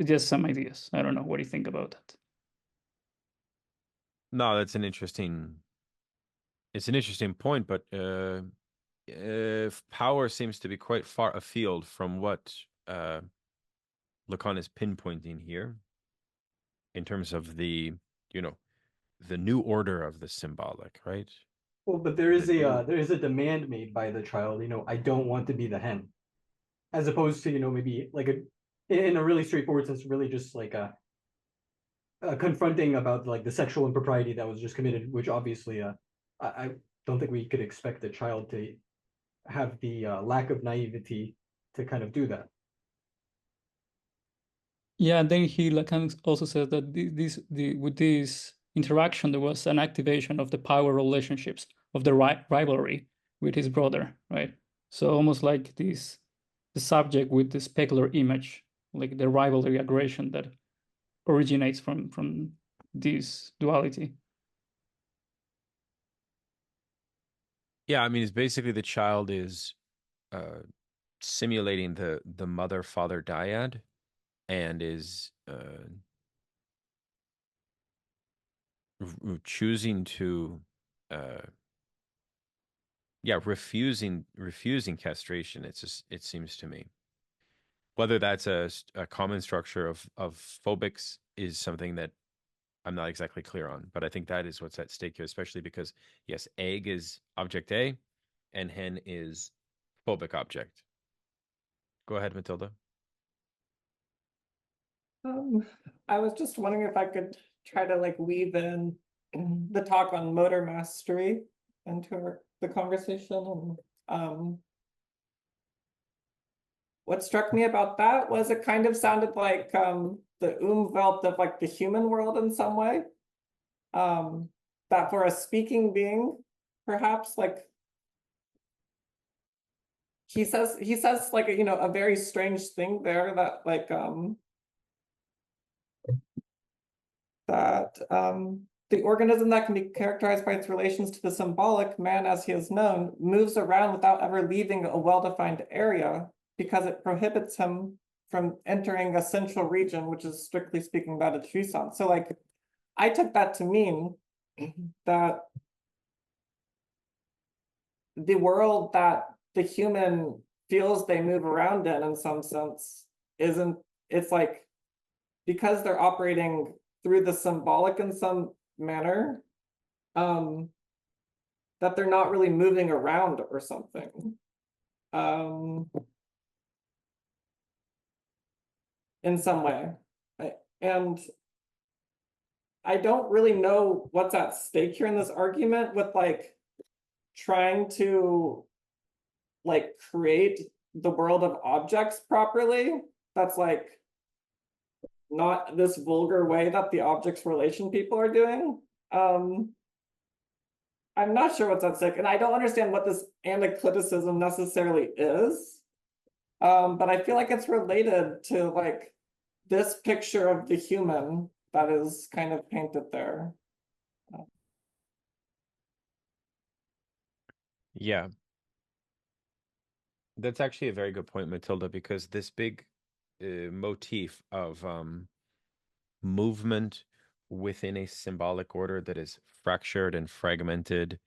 D: Just some ideas. I don't know. What do you think about that?
A: No, that's an interesting. It's an interesting point, but if power seems to be quite far afield from what Lacan is pinpointing here, in terms of the, the new order of the symbolic, right?
B: Well, but there is
A: The
B: a there is a demand made by the child. I don't want to be the hen, as opposed to maybe like in a really straightforward sense, really just like confronting about like the sexual impropriety that was just committed, which obviously I don't think we could expect a child to have the lack of naivety to kind of do that.
D: Yeah, and then Lacan also says that with this interaction, there was an activation of the power relationships of the rivalry with his brother, right? So almost like the subject with the specular image, like the rivalry aggression that originates from this duality.
A: Yeah, I mean, it's basically the child is simulating the mother father dyad, and is choosing to refusing castration. It seems to me, whether that's a common structure of phobics is something that I'm not exactly clear on, but I think that is what's at stake here, especially because, yes, egg is object A and hen is phobic object. Go ahead, Matilda.
E: I was just wondering if I could try to like weave in the talk on motor mastery into the conversation. And what struck me about that was it kind of sounded like the Umwelt of like the human world in some way. That for a speaking being, perhaps like he says like a very strange thing there that like the organism that can be characterized by its relations to the symbolic, man as he is known, moves around without ever leaving a well-defined area because it prohibits him from entering a central region, which is strictly speaking that of jouissance. So like, I took that to mean that the world that the human feels they move around in some sense, it's like, because they're operating through the symbolic in some manner, that they're not really moving around or something. In some way. And I don't really know what's at stake here in this argument with like trying to like create the world of objects properly. That's like not this vulgar way that the objects relation people are doing. I'm not sure what's at stake, and I don't understand what this anacliticism necessarily is. But I feel like it's related to like this picture of the human that is kind of painted there.
A: Yeah, that's actually a very good point, Matilda, because this big motif of movement within a symbolic order that is fractured and fragmented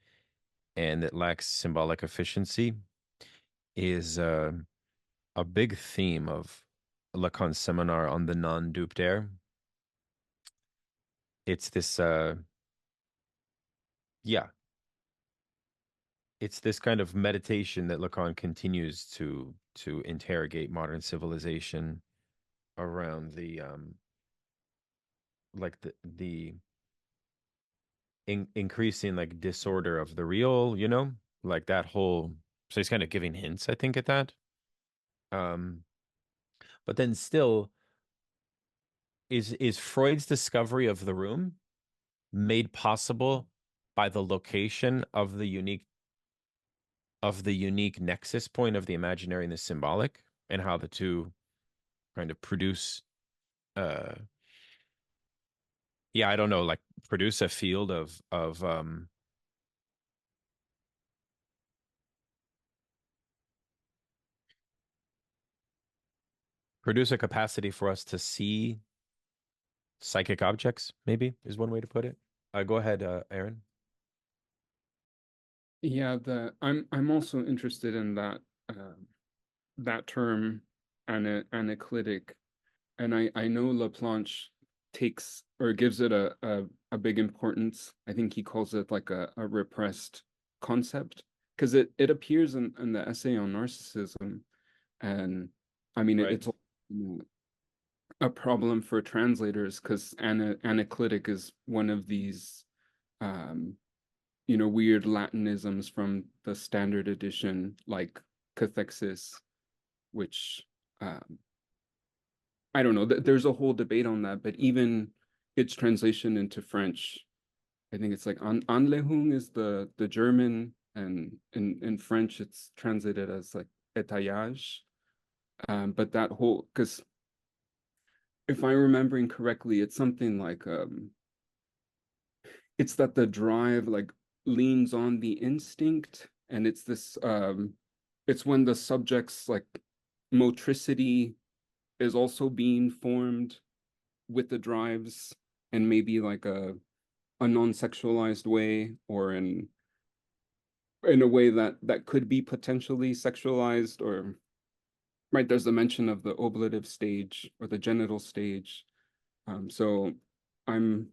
A: and that lacks symbolic efficiency is a big theme of Lacan's seminar on the non-duped air. It's this it's this kind of meditation that Lacan continues to interrogate modern civilization around the like the increasing like disorder of the real, like that whole So he's kind of giving hints, I think, at that. But then still, is Freud's discovery of the room made possible by the location of the unique nexus point of the imaginary and the symbolic, and how the two kind of produce yeah, I don't know, like produce a field of produce a capacity for us to see psychic objects, maybe is one way to put it. Go ahead, Aaron.
G: Yeah, I'm also interested in that that term, anaclitic, and I know Laplanche takes or gives it a big importance. I think he calls it like a repressed concept, because it appears in the essay on narcissism, and I mean
A: Right.
G: it's a problem for translators, because anaclitic is one of these weird Latinisms from the standard edition, like cathexis, which I don't know. There's a whole debate on that, but even its translation into French, I think it's like Anlehung is the German, and in French it's translated as like étayage. But that whole, because if I'm remembering correctly, it's something like it's that the drive like leans on the instinct, and it's this it's when the subject's like motricity is also being formed with the drives, and maybe like a non-sexualized way, or in a way that could be potentially sexualized, or right, there's the mention of the oblative stage or the genital stage. So I'm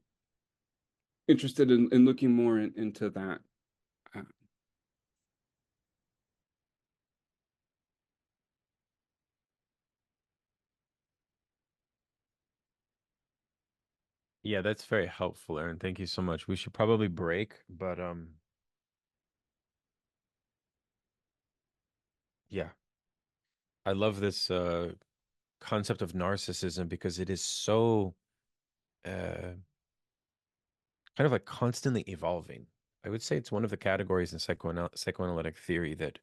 G: interested in looking more into that.
A: Yeah, that's very helpful, Aaron. Thank you so much. We should probably break, but yeah. I love this concept of narcissism because it is so kind of like constantly evolving. I would say it's one of the categories in psychoanalytic theory that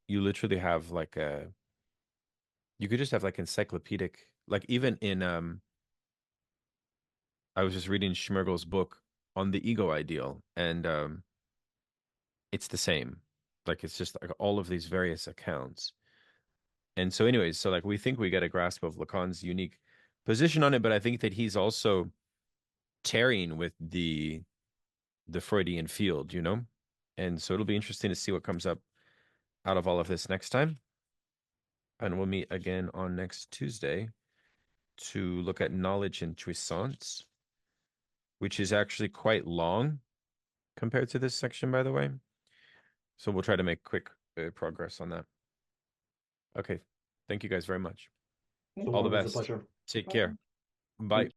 A: you literally have like you could just have like encyclopedic, like even in I was just reading Schmergel's book on the ego ideal, and it's the same. Like it's just like all of these various accounts. And so anyways, so like we think we get a grasp of Lacan's unique position on it, but I think that he's also tarrying with the Freudian field, And so it'll be interesting to see what comes up out of all of this next time. And we'll meet again on next Tuesday to look at knowledge and jouissance, which is actually quite long compared to this section, by the way. So we'll try to make quick progress on that. Okay. Thank you guys very much.
B: So
A: All the
B: long, it was a
A: best.
B: pleasure.
A: Take care. Bye.